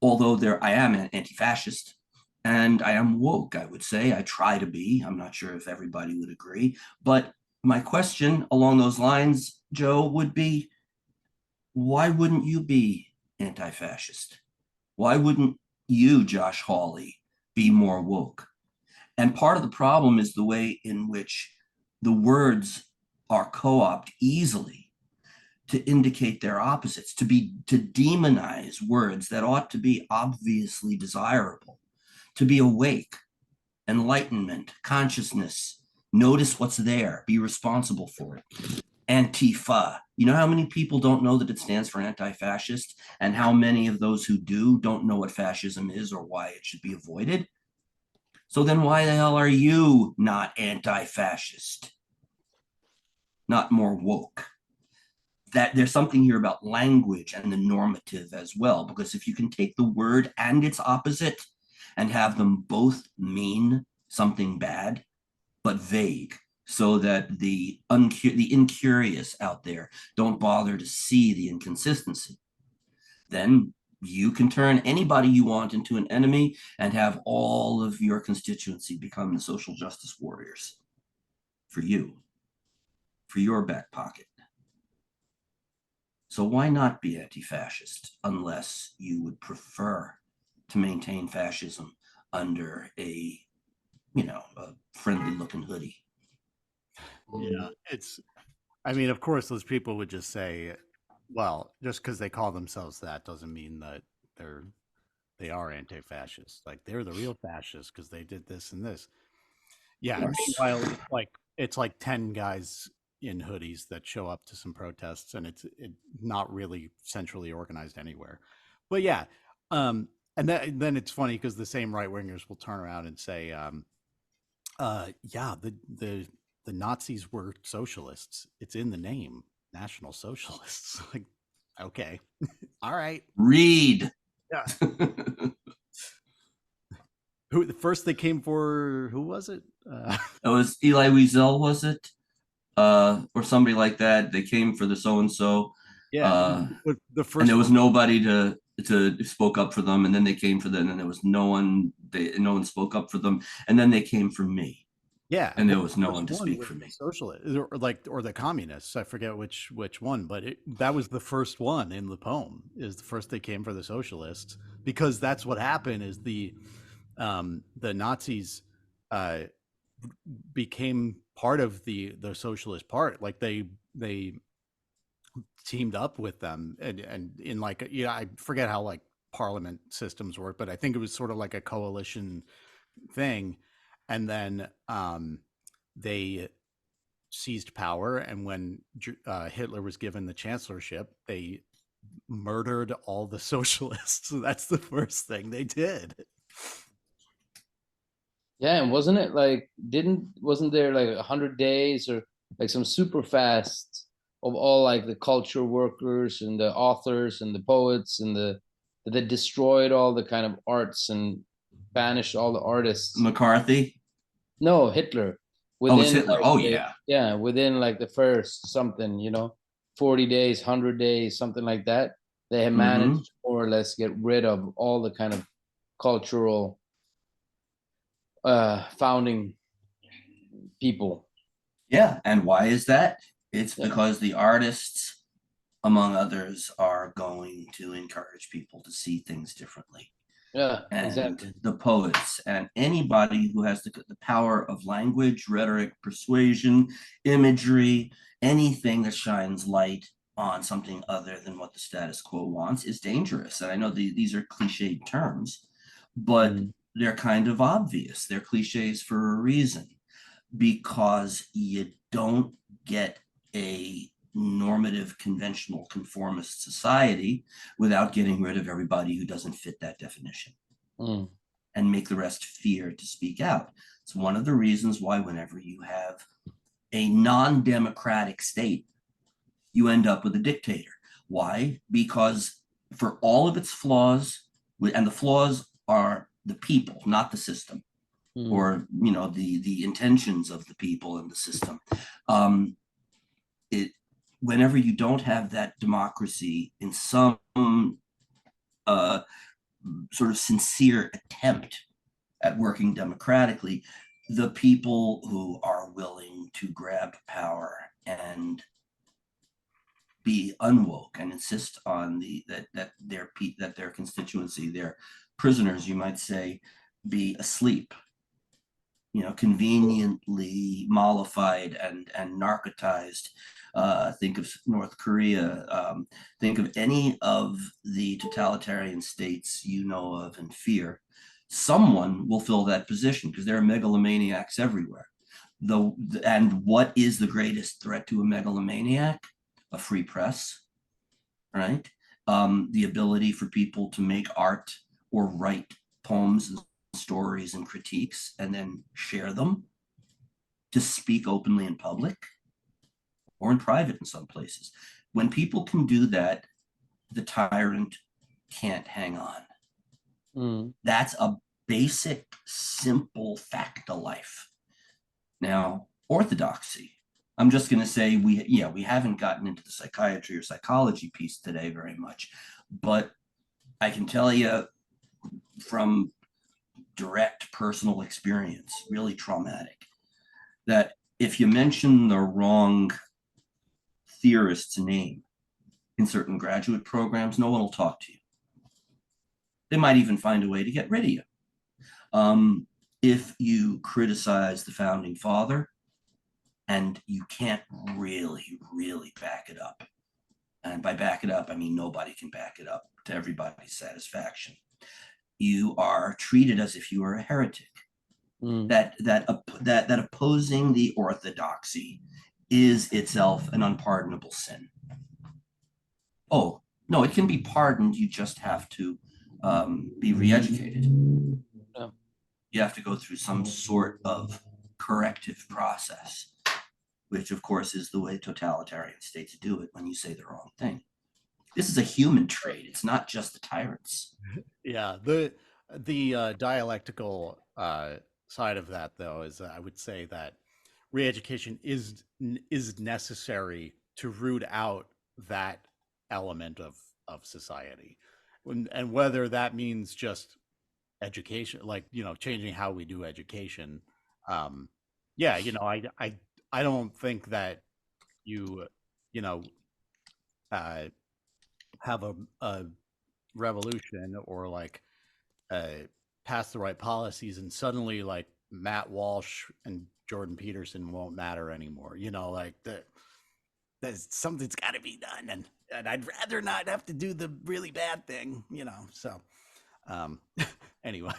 although I am an anti-fascist and I am woke, I would say. I try to be. I'm not sure if everybody would agree. But my question along those lines, Joe, would be, why wouldn't you be anti-fascist? Why wouldn't you, Josh Hawley, be more woke? And part of the problem is the way in which the words are co-opted easily to indicate their opposites, to demonize words that ought to be obviously desirable, to be awake, enlightenment, consciousness, notice what's there, be responsible for it. Antifa. You know how many people don't know that it stands for anti-fascist, and how many of those who do don't know what fascism is or why it should be avoided? So then why the hell are you not anti-fascist? Not more woke? That there's something here about language and the normative as well, because if you can take the word and its opposite and have them both mean something bad, but vague, so that the incurious out there don't bother to see the inconsistency, then you can turn anybody you want into an enemy and have all of your constituency become the social justice warriors for you, for your back pocket. So why not be anti-fascist unless you would prefer to maintain fascism under a friendly looking hoodie?
Yeah, I mean, of course, those people would just say, well, just because they call themselves that doesn't mean that they are anti-fascist. Like they're the real fascists because they did this and this. Yeah. Meanwhile, it's like 10 guys in hoodies that show up to some protests, and it's not really centrally organized anywhere. But yeah, and then it's funny because the same right wingers will turn around and say, yeah, the Nazis were socialists. It's in the name, National Socialists. Like, okay, all right,
read.
yeah. Who the first they came for? Who was it?
It was Elie Wiesel, was it? Or somebody like that. They came for the so and so,
Yeah, the
and there
first
was
one.
nobody to spoke up for them. And then they came for them, and there was no one. No one spoke up for them. And then they came for me,
Yeah,
and
well,
there was
the
no
first
one to
one
speak
was
for
the
me.
socialist, or the communists. I forget which one, but that was the first one in the poem. Is the first they came for the socialists, because that's what happened. Is the Nazis uh, became part of the socialist part. Like they teamed up with them, and in like, I forget how like parliament systems work, but I think it was sort of like a coalition thing. And then they seized power, and when Hitler was given the chancellorship, they murdered all the socialists. So that's the first thing they did.
Yeah, and wasn't it like wasn't there like 100 days or like some super fast of all like the culture workers and the authors and the poets and the that destroyed all the kind of arts and banished all the artists?
McCarthy.
No, Hitler.
Oh, it's
Within
Hitler.
like
Oh
the,
yeah.
yeah, within like the first something, 40 days, 100 days, something like that, they have
Mm-hmm.
managed to more or less get rid of all the kind of cultural founding people.
Yeah. And why is that? It's
Yeah.
because the artists, among others, are going to encourage people to see things differently.
Yeah,
And
exactly.
the poets and anybody who has the power of language, rhetoric, persuasion, imagery, anything that shines light on something other than what the status quo wants is dangerous. And I know these are cliched terms, but
Mm.
they're kind of obvious. They're cliches for a reason, because you don't get a normative, conventional, conformist society without getting rid of everybody who doesn't fit that definition
Mm.
and make the rest fear to speak out. It's one of the reasons why, whenever you have a non democratic state, you end up with a dictator. Why? Because for all of its flaws, and the flaws are the people, not the system,
Mm.
or the intentions of the people in the system. Um, it Whenever you don't have that democracy in some uh, sort of sincere attempt at working democratically, the people who are willing to grab power and be unwoke and insist on that their constituency, their prisoners, you might say, be asleep, conveniently mollified and narcotized. Think of North Korea. Think of any of the totalitarian states you know of and fear. Someone will fill that position because there are megalomaniacs everywhere. And what is the greatest threat to a megalomaniac? A free press, right? The ability for people to make art or write poems and stories and critiques and then share them, to speak openly in public or in private in some places. When people can do that, the tyrant can't hang on.
Mm.
That's a basic, simple fact of life. Now, orthodoxy. I'm just going to say we haven't gotten into the psychiatry or psychology piece today very much, but I can tell you from direct personal experience, really traumatic, that if you mention the wrong theorist's name in certain graduate programs, no one will talk to you. They might even find a way to get rid of you. If you criticize the founding father and you can't really, really back it up, and by back it up, I mean nobody can back it up to everybody's satisfaction, you are treated as if you were a heretic.
Mm.
That opposing the orthodoxy is itself an unpardonable sin. Oh, no, it can be pardoned. You just have to be re-educated.
Yeah.
You have to go through some sort of corrective process, which of course is the way totalitarian states do it when you say the wrong thing. This is a human trait. It's not just the tyrants.
Yeah, The dialectical side of that, though, is I would say that re-education is necessary to root out that element of society, and whether that means just education, like changing how we do education. Um, yeah, I don't think that you you know uh, have a revolution or like uh, pass the right policies, and suddenly like Matt Walsh and Jordan Peterson won't matter anymore. Like there's something's got to be done, and I'd rather not have to do the really bad thing. So um, anyway,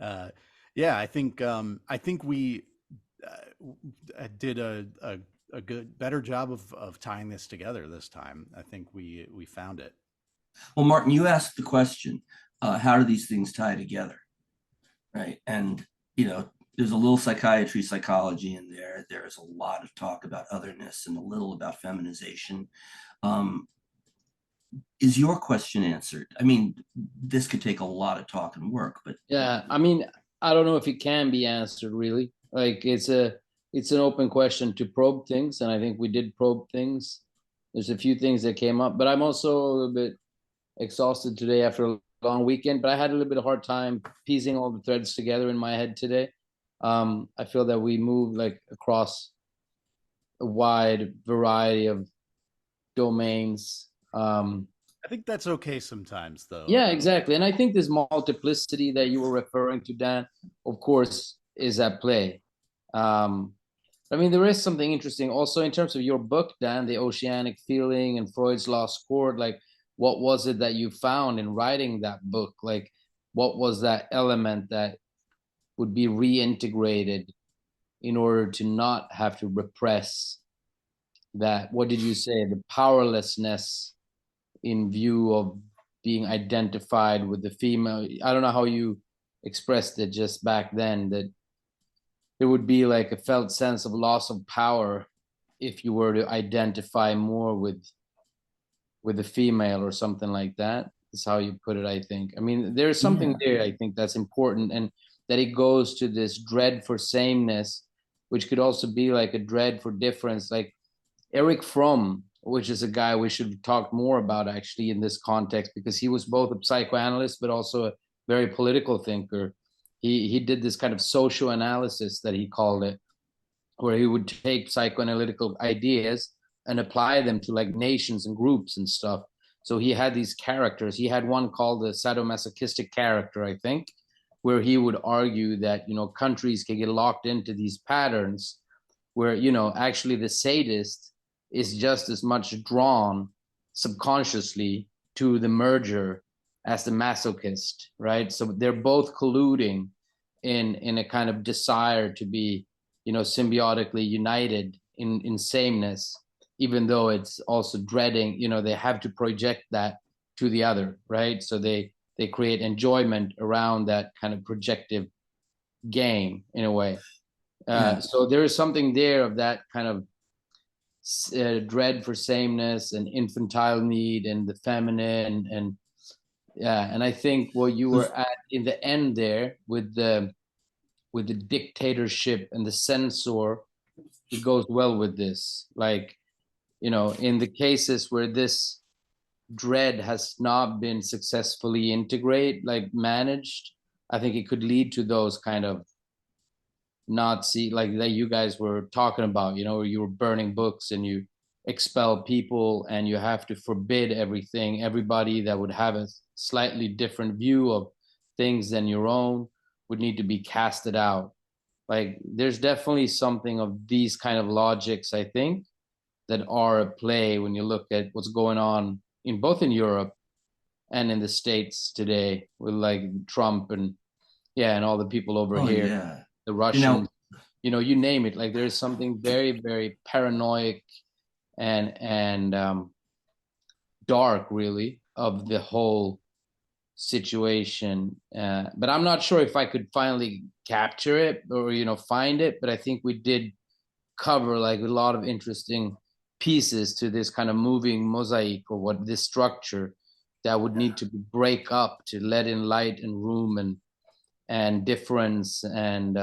uh, yeah, I think we did a good better job of tying this together this time. I think we found it.
Well, Martin, you asked the question, how do these things tie together, right? And, there's a little psychiatry, psychology in there. There's a lot of talk about otherness and a little about feminization. Um, is your question answered? I mean, this could take a lot of talk and work, but
Yeah, I mean, I don't know if it can be answered really. Like it's an open question to probe things, and I think we did probe things. There's a few things that came up, but I'm also a little bit exhausted today after a long weekend. But I had a little bit of hard time piecing all the threads together in my head today. I feel that we moved like across a wide variety of domains.
I think that's okay sometimes, though.
Yeah, exactly. And I think this multiplicity that you were referring to, Dan, of course, is at play. Um, I mean, there is something interesting also in terms of your book, Dan, The Oceanic Feeling and Freud's Lost Chord. Like, what was it that you found in writing that book? Like, what was that element that would be reintegrated in order to not have to repress that? What did you say? The powerlessness in view of being identified with the female. I don't know how you expressed it just back then, that there would be like a felt sense of loss of power if you were to identify more with a female or something like that. Is how you put it, I think. I mean, there's something there, I think, that's important, and that it goes to this dread for sameness, which could also be like a dread for difference. Like Eric Fromm, which is a guy we should talk more about actually in this context, because he was both a psychoanalyst but also a very political thinker. He did this kind of social analysis that he called it, where he would take psychoanalytical ideas and apply them to like nations and groups and stuff. So he had these characters. He had one called the sadomasochistic character, I think, where he would argue that countries can get locked into these patterns where actually the sadist is just as much drawn subconsciously to the merger as the masochist, right? So they're both colluding in a kind of desire to be, symbiotically united in sameness, even though it's also dreading, they have to project that to the other, right? So they create enjoyment around that kind of projective game in a way. So there is something there of that kind of dread for sameness and infantile need and the feminine, and yeah, and I think what you were at in the end there with the dictatorship and the censor, it goes well with this. Like, in the cases where this dread has not been successfully managed, I think it could lead to those kind of Nazi, like that you guys were talking about, where you were burning books and you expel people and you have to forbid everything. Everybody that would have a slightly different view of things than your own would need to be casted out. Like there's definitely something of these kind of logics, I think, that are at play when you look at what's going on in both in Europe and in the States today with like Trump and all the people over here.
Yeah.
The Russians, you name it. Like there's something very, very paranoid and dark, really, of the whole situation. But I'm not sure if I could finally capture it or find it. But I think we did cover like a lot of interesting pieces to this kind of moving mosaic, or what this structure that would need to break up to let in light and room and difference and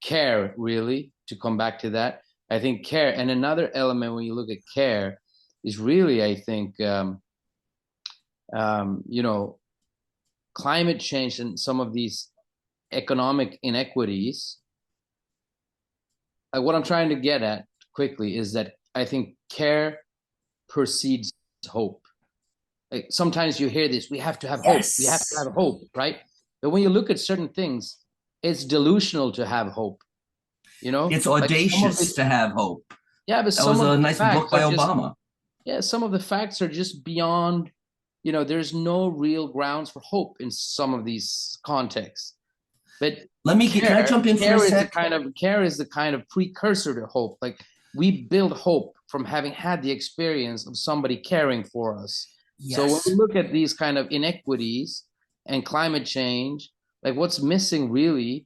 care, really, to come back to that. I think care, and another element when you look at care is really, I think, climate change and some of these economic inequities. What I'm trying to get at quickly is that I think care precedes hope. Like sometimes you hear this, we have to have hope, we have to have hope, right? But when you look at certain things, it's delusional to have hope.
It's audacious to have hope.
Yeah, but
that was a nice book by Obama.
Yeah, some of the facts are just beyond, there's no real grounds for hope in some of these contexts. But
can I jump in for a sec?
Care is the kind of precursor to hope. Like we build hope from having had the experience of somebody caring for us. Yes. So when we look at these kind of inequities and climate change, like what's missing really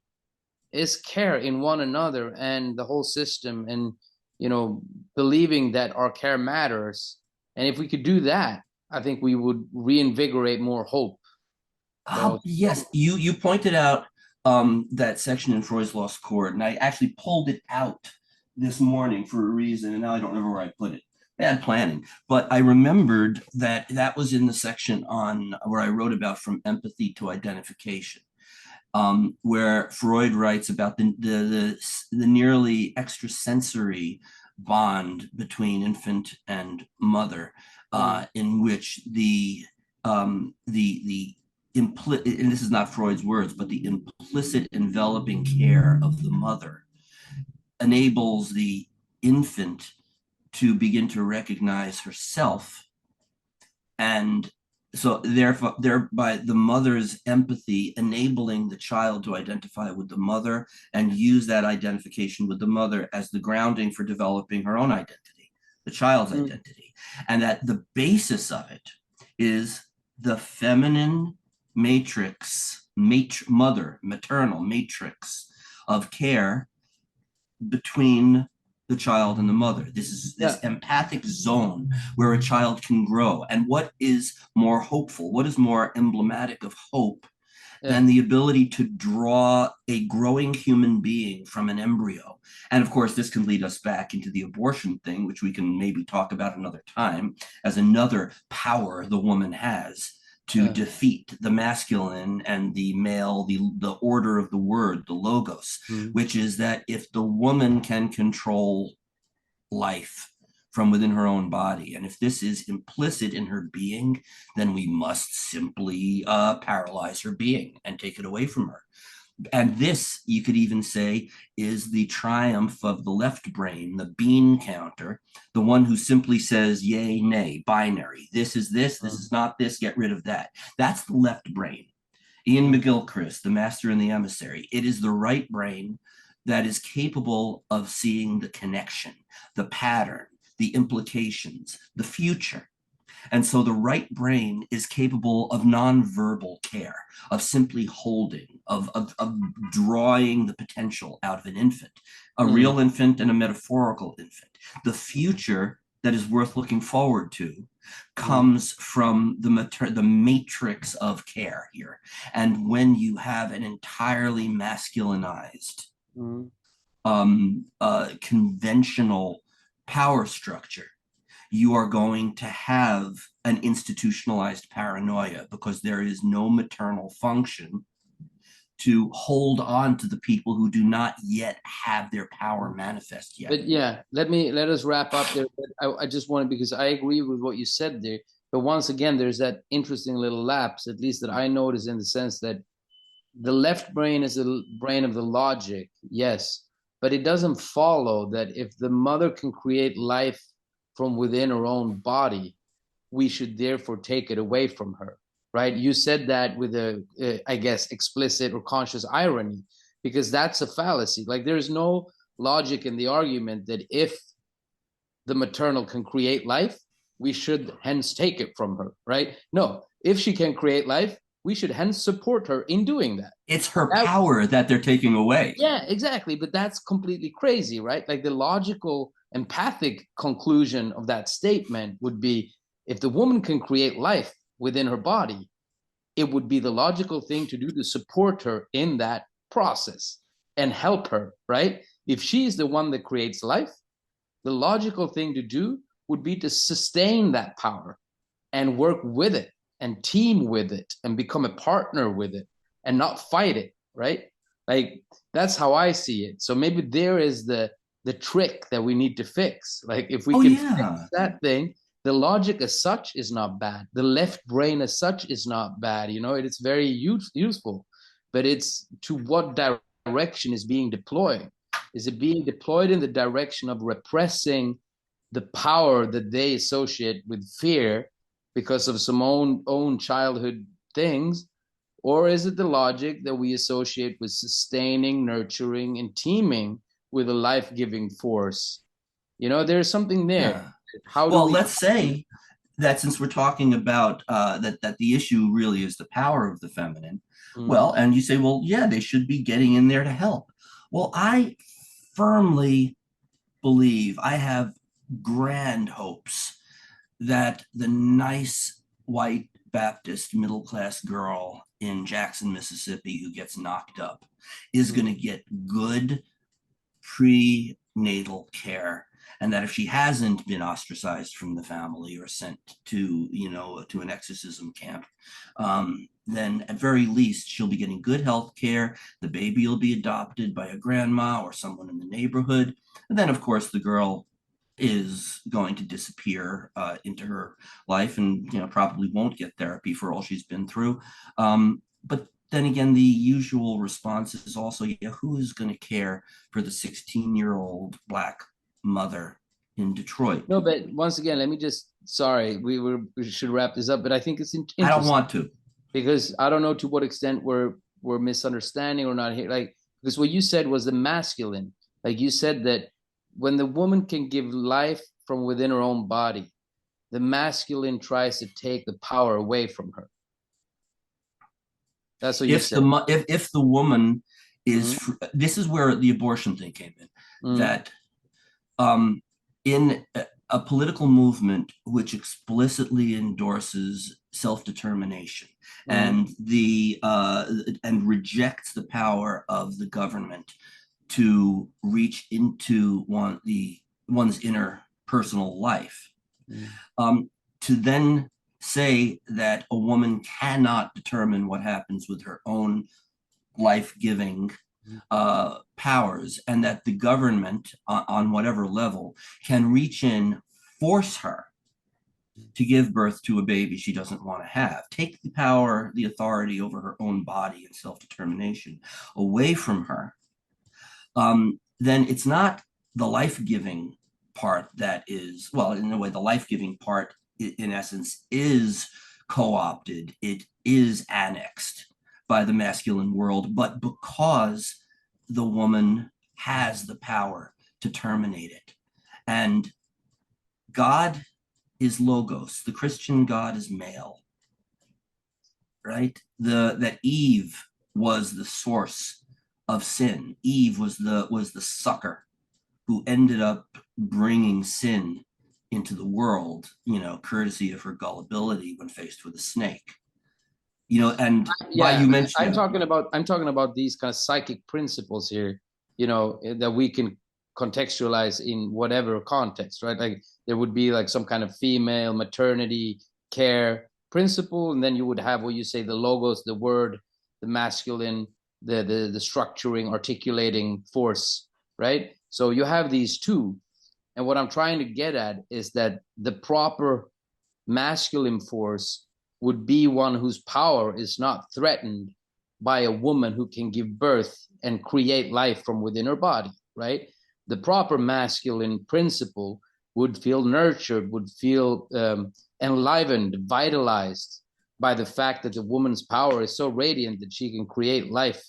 is care in one another and the whole system, and believing that our care matters. And if we could do that, I think we would reinvigorate more hope.
Yes, you pointed out that section in Freud's Lost Chord, and I actually pulled it out this morning for a reason, and now I don't remember where I put it. Bad planning, but I remembered that was in the section on where I wrote about from empathy to identification, where Freud writes about the nearly extrasensory bond between infant and mother, in which the implicit, and this is not Freud's words, but the implicit enveloping care of the mother enables the infant to begin to recognize herself, and so thereby the mother's empathy enabling the child to identify with the mother and use that identification with the mother as the grounding for developing her own identity, the child's identity. And that the basis of it is the feminine matrix, maternal matrix of care between the child and the mother. This is this empathic zone where a child can grow. And what is more hopeful, what is more emblematic of hope than the ability to draw a growing human being from an embryo? And of course, this can lead us back into the abortion thing, which we can maybe talk about another time, as another power the woman has to defeat the masculine and the male, the order of the word, the logos, which is that if the woman can control life from within her own body, and if this is implicit in her being, then we must simply paralyze her being and take it away from her. And this, you could even say, is the triumph of the left brain, the bean counter, the one who simply says yay, nay, binary. This is this is not this, get rid of that. That's the left brain. Ian McGilchrist, the master and the emissary. It is the right brain that is capable of seeing the connection, the pattern, the implications, the future. And so the right brain is capable of nonverbal care, of simply holding, of drawing the potential out of an infant, a real infant and a metaphorical infant. The future that is worth looking forward to comes from the matrix of care here. And when you have an entirely masculinized, conventional power structure, you are going to have an institutionalized paranoia, because there is no maternal function to hold on to the people who do not yet have their power manifest yet.
But let us wrap up there. I just wanted, because I agree with what you said there, but once again, there's that interesting little lapse, at least that I notice, in the sense that the left brain is the brain of the logic, yes, but it doesn't follow that if the mother can create life from within her own body, we should therefore take it away from her, right? You said that with I guess, explicit or conscious irony, because that's a fallacy. Like, there's no logic in the argument that if the maternal can create life, we should hence take it from her, right? No, if she can create life, we should hence support her in doing that.
It's her power that they're taking away.
Yeah, exactly. But that's completely crazy, right? Like, the logical, empathic conclusion of that statement would be, if the woman can create life, within her body, it would be the logical thing to do to support her in that process and help her, right? If she's the one that creates life, the logical thing to do would be to sustain that power and work with it and team with it and become a partner with it and not fight it, right? Like, that's how I see it. So maybe there is the trick that we need to fix. Like, if we
Oh
can
yeah.
fix that thing, the logic as such is not bad. The left brain as such is not bad. You know, it is very useful, but it's to what direction is being deployed. Is it being deployed in the direction of repressing the power that they associate with fear because of some own childhood things? Or is it the logic that we associate with sustaining, nurturing, and teaming with a life-giving force? You know, there's something there.
Yeah.
How do
Well,
we?
let's say that since we're talking about that the issue really is the power of the feminine, well, and you say, well, yeah, they should be getting in there to help. Well, I firmly believe, I have grand hopes that the nice white Baptist middle class girl in Jackson, Mississippi, who gets knocked up is going to get good prenatal care, and that if she hasn't been ostracized from the family or sent to, to an exorcism camp, then at very least she'll be getting good health care. The baby will be adopted by a grandma or someone in the neighborhood, and then of course the girl is going to disappear into her life, and probably won't get therapy for all she's been through. But then again, the usual response is also, yeah, who is going to care for the 16-year-old Black mother in Detroit?
No, but once again, let me just, sorry, we should wrap this up, but I think it's interesting.
I don't want to.
Because I don't know to what extent we're misunderstanding or not here. Like, because what you said was the masculine. Like, you said that when the woman can give life from within her own body, the masculine tries to take the power away from her. That's what you said.
If the woman is, this is where the abortion thing came in, that in a political movement which explicitly endorses self-determination and and rejects the power of the government to reach into one's inner personal life, to then say that a woman cannot determine what happens with her own life-giving powers, and that the government on whatever level can reach in, force her to give birth to a baby she doesn't want to have, take the power, the authority over her own body and self-determination away from her, then it's not the life-giving part that is, well, in a way, the life-giving part in essence is co-opted, it is annexed by the masculine world, but because the woman has the power to terminate it. And God is logos, the Christian God is male, right? That Eve was the source of sin. Eve was the sucker who ended up bringing sin into the world, courtesy of her gullibility when faced with a snake. And why you mentioned,
I'm talking about these kind of psychic principles here, that we can contextualize in whatever context, right? Like, there would be like some kind of female maternity care principle, and then you would have what you say, the logos, the word, the masculine, the structuring, articulating force, right? So you have these two, and what I'm trying to get at is that the proper masculine force would be one whose power is not threatened by a woman who can give birth and create life from within her body, right? The proper masculine principle would feel nurtured, would feel enlivened, vitalized by the fact that the woman's power is so radiant that she can create life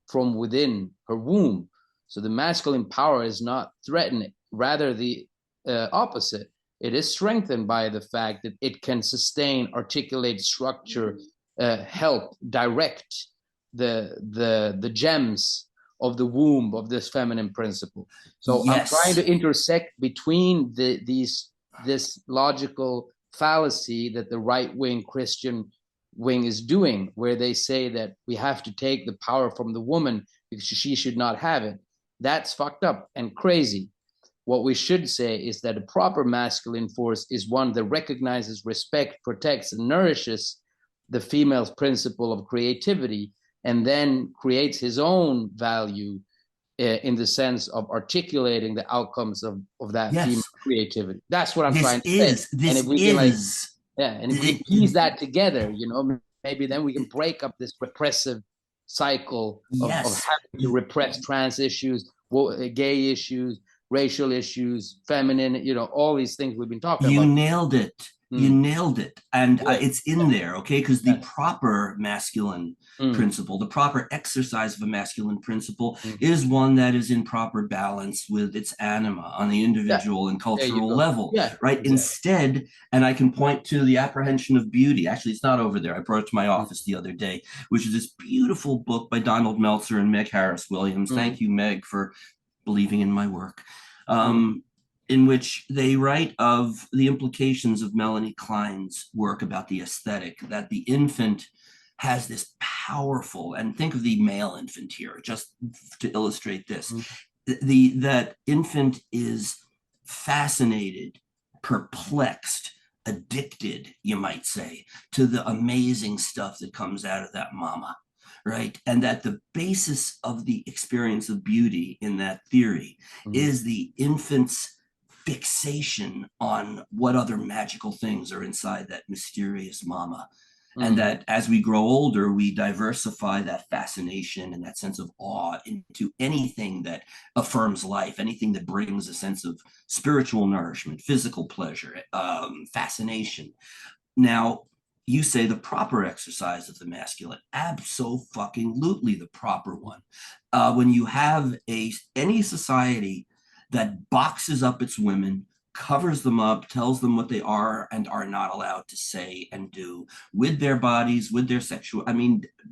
from within her womb. So the masculine power is not threatened, rather the opposite. It is strengthened by the fact that it can sustain, articulate, structure, help direct the gems of the womb of this feminine principle. So yes. I'm trying to intersect between this logical fallacy that the right-wing Christian wing is doing, where they say that we have to take the power from the woman because she should not have it. That's fucked up and crazy. What we should say is that a proper masculine force is one that recognizes, respects, protects, and nourishes the female's principle of creativity, and then creates his own value in the sense of articulating the outcomes of that female
Yes,
creativity. That's what I'm
this
trying to say.
is,
And
this
if we can
is,
and if we can piece that together, maybe then we can break up this repressive cycle of
yes,
having to repress trans issues, gay issues, racial issues, feminine, all these things we've been talking
you
about.
nailed it. You nailed it. And it's in there, okay? Because the
Yes.
proper masculine principle, the proper exercise of a masculine principle is one that is in proper balance with its anima on the individual and cultural level, right? Exactly. Instead, and I can point to the apprehension of beauty. Actually, it's not over there. I brought it to my office the other day, which is this beautiful book by Donald Meltzer and Meg Harris Williams. Thank you, Meg, for believing in my work. In which they write of the implications of Melanie Klein's work about the aesthetic, that the infant has this powerful, and think of the male infant here, just to illustrate this, that infant is fascinated, perplexed, addicted, you might say, to the amazing stuff that comes out of that mama. Right. And that the basis of the experience of beauty in that theory is the infant's fixation on what other magical things are inside that mysterious mama. And that as we grow older, we diversify that fascination and that sense of awe into anything that affirms life, anything that brings a sense of spiritual nourishment, physical pleasure, fascination. Now, you say the proper exercise of the masculine. Abso-fucking-lutely the proper one. When you have any society that boxes up its women, covers them up, tells them what they are and are not allowed to say and do with their bodies, with their sexual,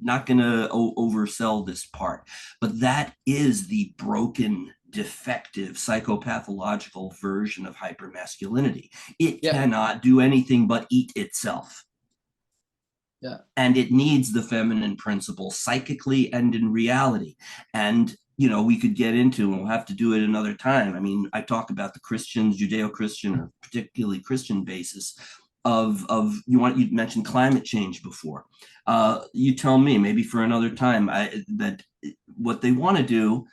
not gonna oversell this part, but that is the broken, defective, psychopathological version of hypermasculinity. It cannot do anything but eat itself. And it needs the feminine principle psychically and in reality. And we could get into, and we'll have to do it another time. I talk about the Christians, Judeo-Christian, or particularly Christian basis of you mentioned climate change before. You tell me, maybe for another time, that what they want to do,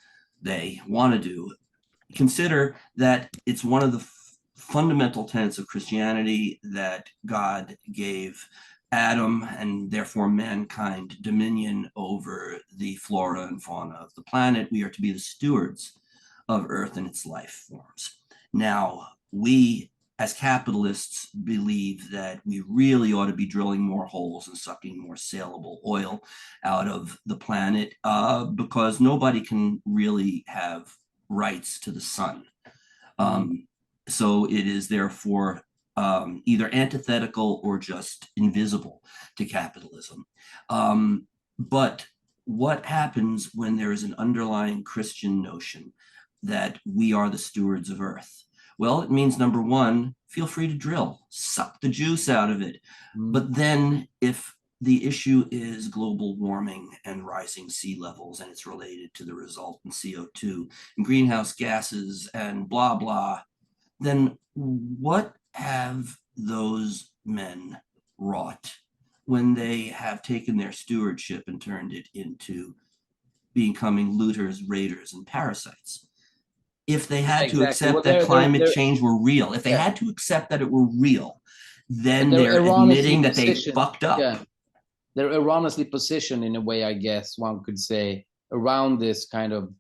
consider that it's one of the fundamental tenets of Christianity that God gave Adam and therefore mankind dominion over the flora and fauna of the planet. We are to be the stewards of Earth and its life forms. Now, we as capitalists believe that we really ought to be drilling more holes and sucking more saleable oil out of the planet because nobody can really have rights to the sun. So it is therefore either antithetical or just invisible to capitalism. But what happens when there is an underlying Christian notion that we are the stewards of Earth? Well, it means, number one, feel free to drill, suck the juice out of it. But then if the issue is global warming and rising sea levels, and it's related to the resultant CO2 and greenhouse gases and blah, blah, then what have those men wrought when they have taken their stewardship and turned it into becoming looters, raiders, and parasites? If they had to accept that climate change were real, if they had to accept that it were real, then they're admitting that they fucked up.
They're erroneously positioned in a way, I guess one could say, around this kind of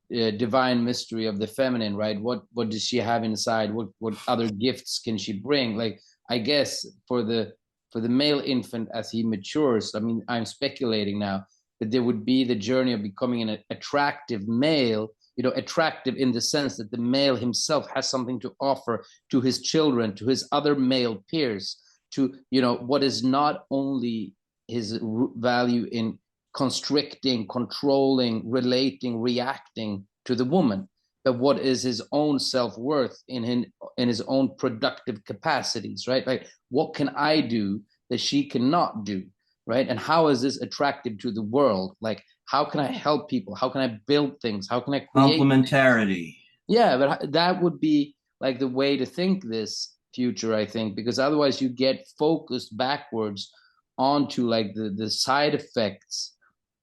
divine mystery of the feminine, right? What does she have inside? What other gifts can she bring? Like, I guess for the male infant as he matures, I'm speculating now, that there would be the journey of becoming an attractive male, attractive in the sense that the male himself has something to offer to his children, to his other male peers, to, what is not only his value in constricting, controlling, relating, reacting to the woman, but what is his own self-worth in his own productive capacities, right? Like, what can I do that she cannot do, right? And how is this attractive to the world? Like, how can I help people? How can I build things? How can I create
complementarity?
Yeah, but that would be like the way to think this future, I think, because otherwise you get focused backwards onto like the side effects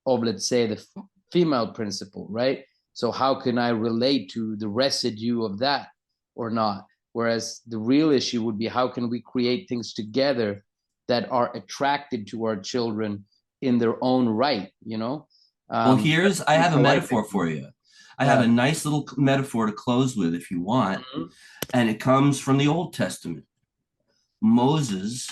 of, let's say, the female principle, right? So how can I relate to the residue of that or not? Whereas the real issue would be, how can we create things together that are attracted to our children in their own right, you know?
Well, I have a metaphor for you. I have a
Yeah.
nice little metaphor to close with if you want.
Mhm.
And it comes from the Old Testament. Moses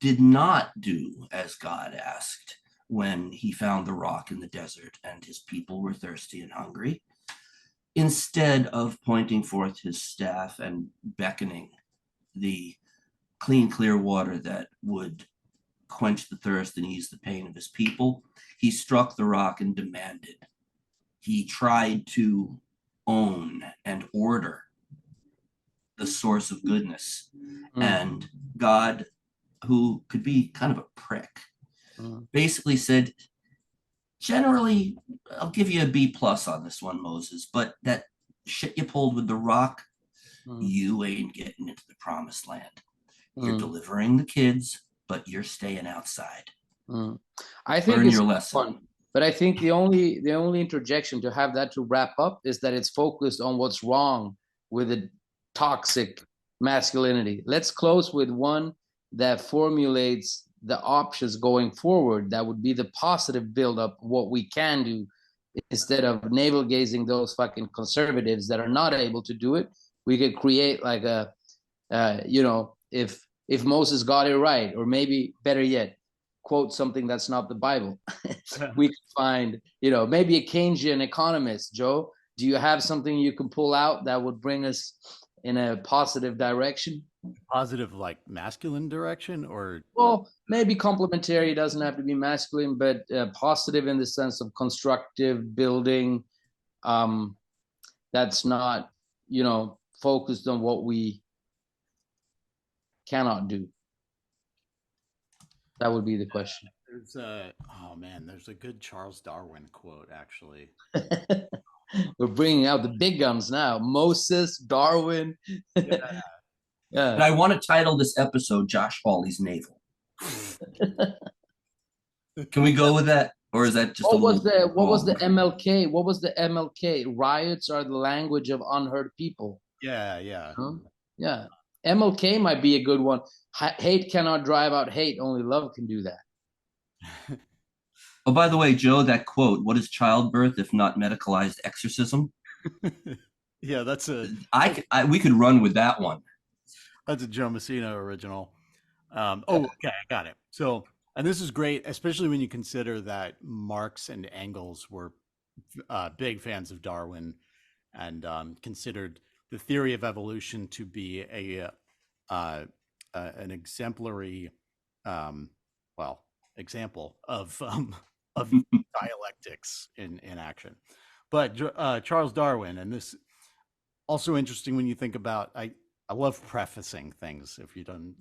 did not do as God asked when he found the rock in the desert and his people were thirsty and hungry. Instead of pointing forth his staff and beckoning the clean, clear water that would quench the thirst and ease the pain of his people, he struck the rock and demanded. He tried to own and order the source of goodness. And God, who could be kind of a prick, basically said, generally, I'll give you a B+ on this one, Moses, but that shit you pulled with the rock, you ain't getting into the promised land. You're delivering the kids, but you're staying outside.
I think
Learn
it's
your lesson.
fun, but I think the only interjection to have that to wrap up is that it's focused on what's wrong with the toxic masculinity. Let's close with one that formulates the options going forward. That would be the positive buildup of what we can do, instead of navel gazing those fucking conservatives that are not able to do it. We could create like a, you know, if Moses got it right, or maybe better yet, quote something that's not the Bible. We could find, you know, maybe a Keynesian economist. Joe, do you have something you can pull out that would bring us in a positive direction?
Positive, like masculine direction, or?
Well, maybe complementary. It doesn't have to be masculine, but positive in the sense of constructive building. That's not, you know, focused on what we cannot do. That would be the question.
There's there's a good Charles Darwin quote, actually.
We're bringing out the big guns now. Moses, Darwin.
Yeah.
Yeah.
And I want to title this episode Josh Hawley's Navel. Can we go with that? Or is that just
what was the MLK? What was the MLK? Riots are the language of unheard people.
Yeah.
Huh? Yeah. MLK might be a good one. Hate cannot drive out hate. Only love can do that.
Oh, by the way, Joe, that quote, what is childbirth if not medicalized exorcism?
Yeah, that's
we could run with that one.
That's a Joe Messina original. Okay, I got it. So, and this is great, especially when you consider that Marx and Engels were big fans of Darwin and considered the theory of evolution to be an exemplary, example of dialectics in action. But Charles Darwin, and this also interesting when you think about, I love prefacing things, if you don't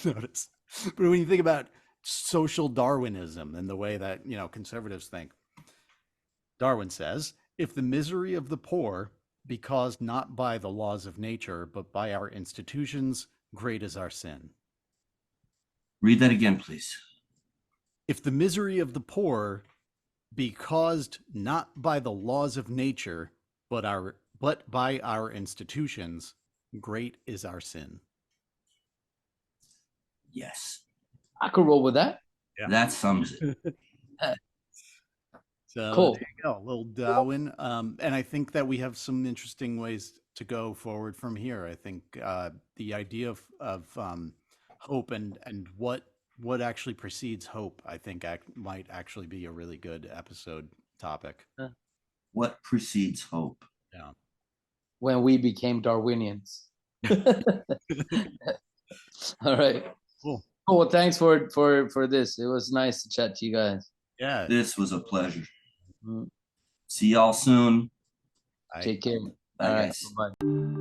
notice, but when you think about social Darwinism and the way that, you know, conservatives think, Darwin says, if the misery of the poor be caused not by the laws of nature, but by our institutions, great is our sin.
Read that again, please.
If the misery of the poor be caused not by the laws of nature, but by our institutions, great is our sin.
Yes.
I could roll with that.
Yeah. That sums it.
So
cool.
There you go, little Darwin. And I think that we have some interesting ways to go forward from here. I think the idea of hope and what actually precedes hope, I think might actually be a really good episode topic.
What precedes hope?
Yeah.
When we became Darwinians. All right.
Cool.
Oh, well, thanks for this. It was nice to chat to you guys.
Yeah.
This was a pleasure. See y'all soon.
Take care.
Bye,
All right.
guys.
Bye.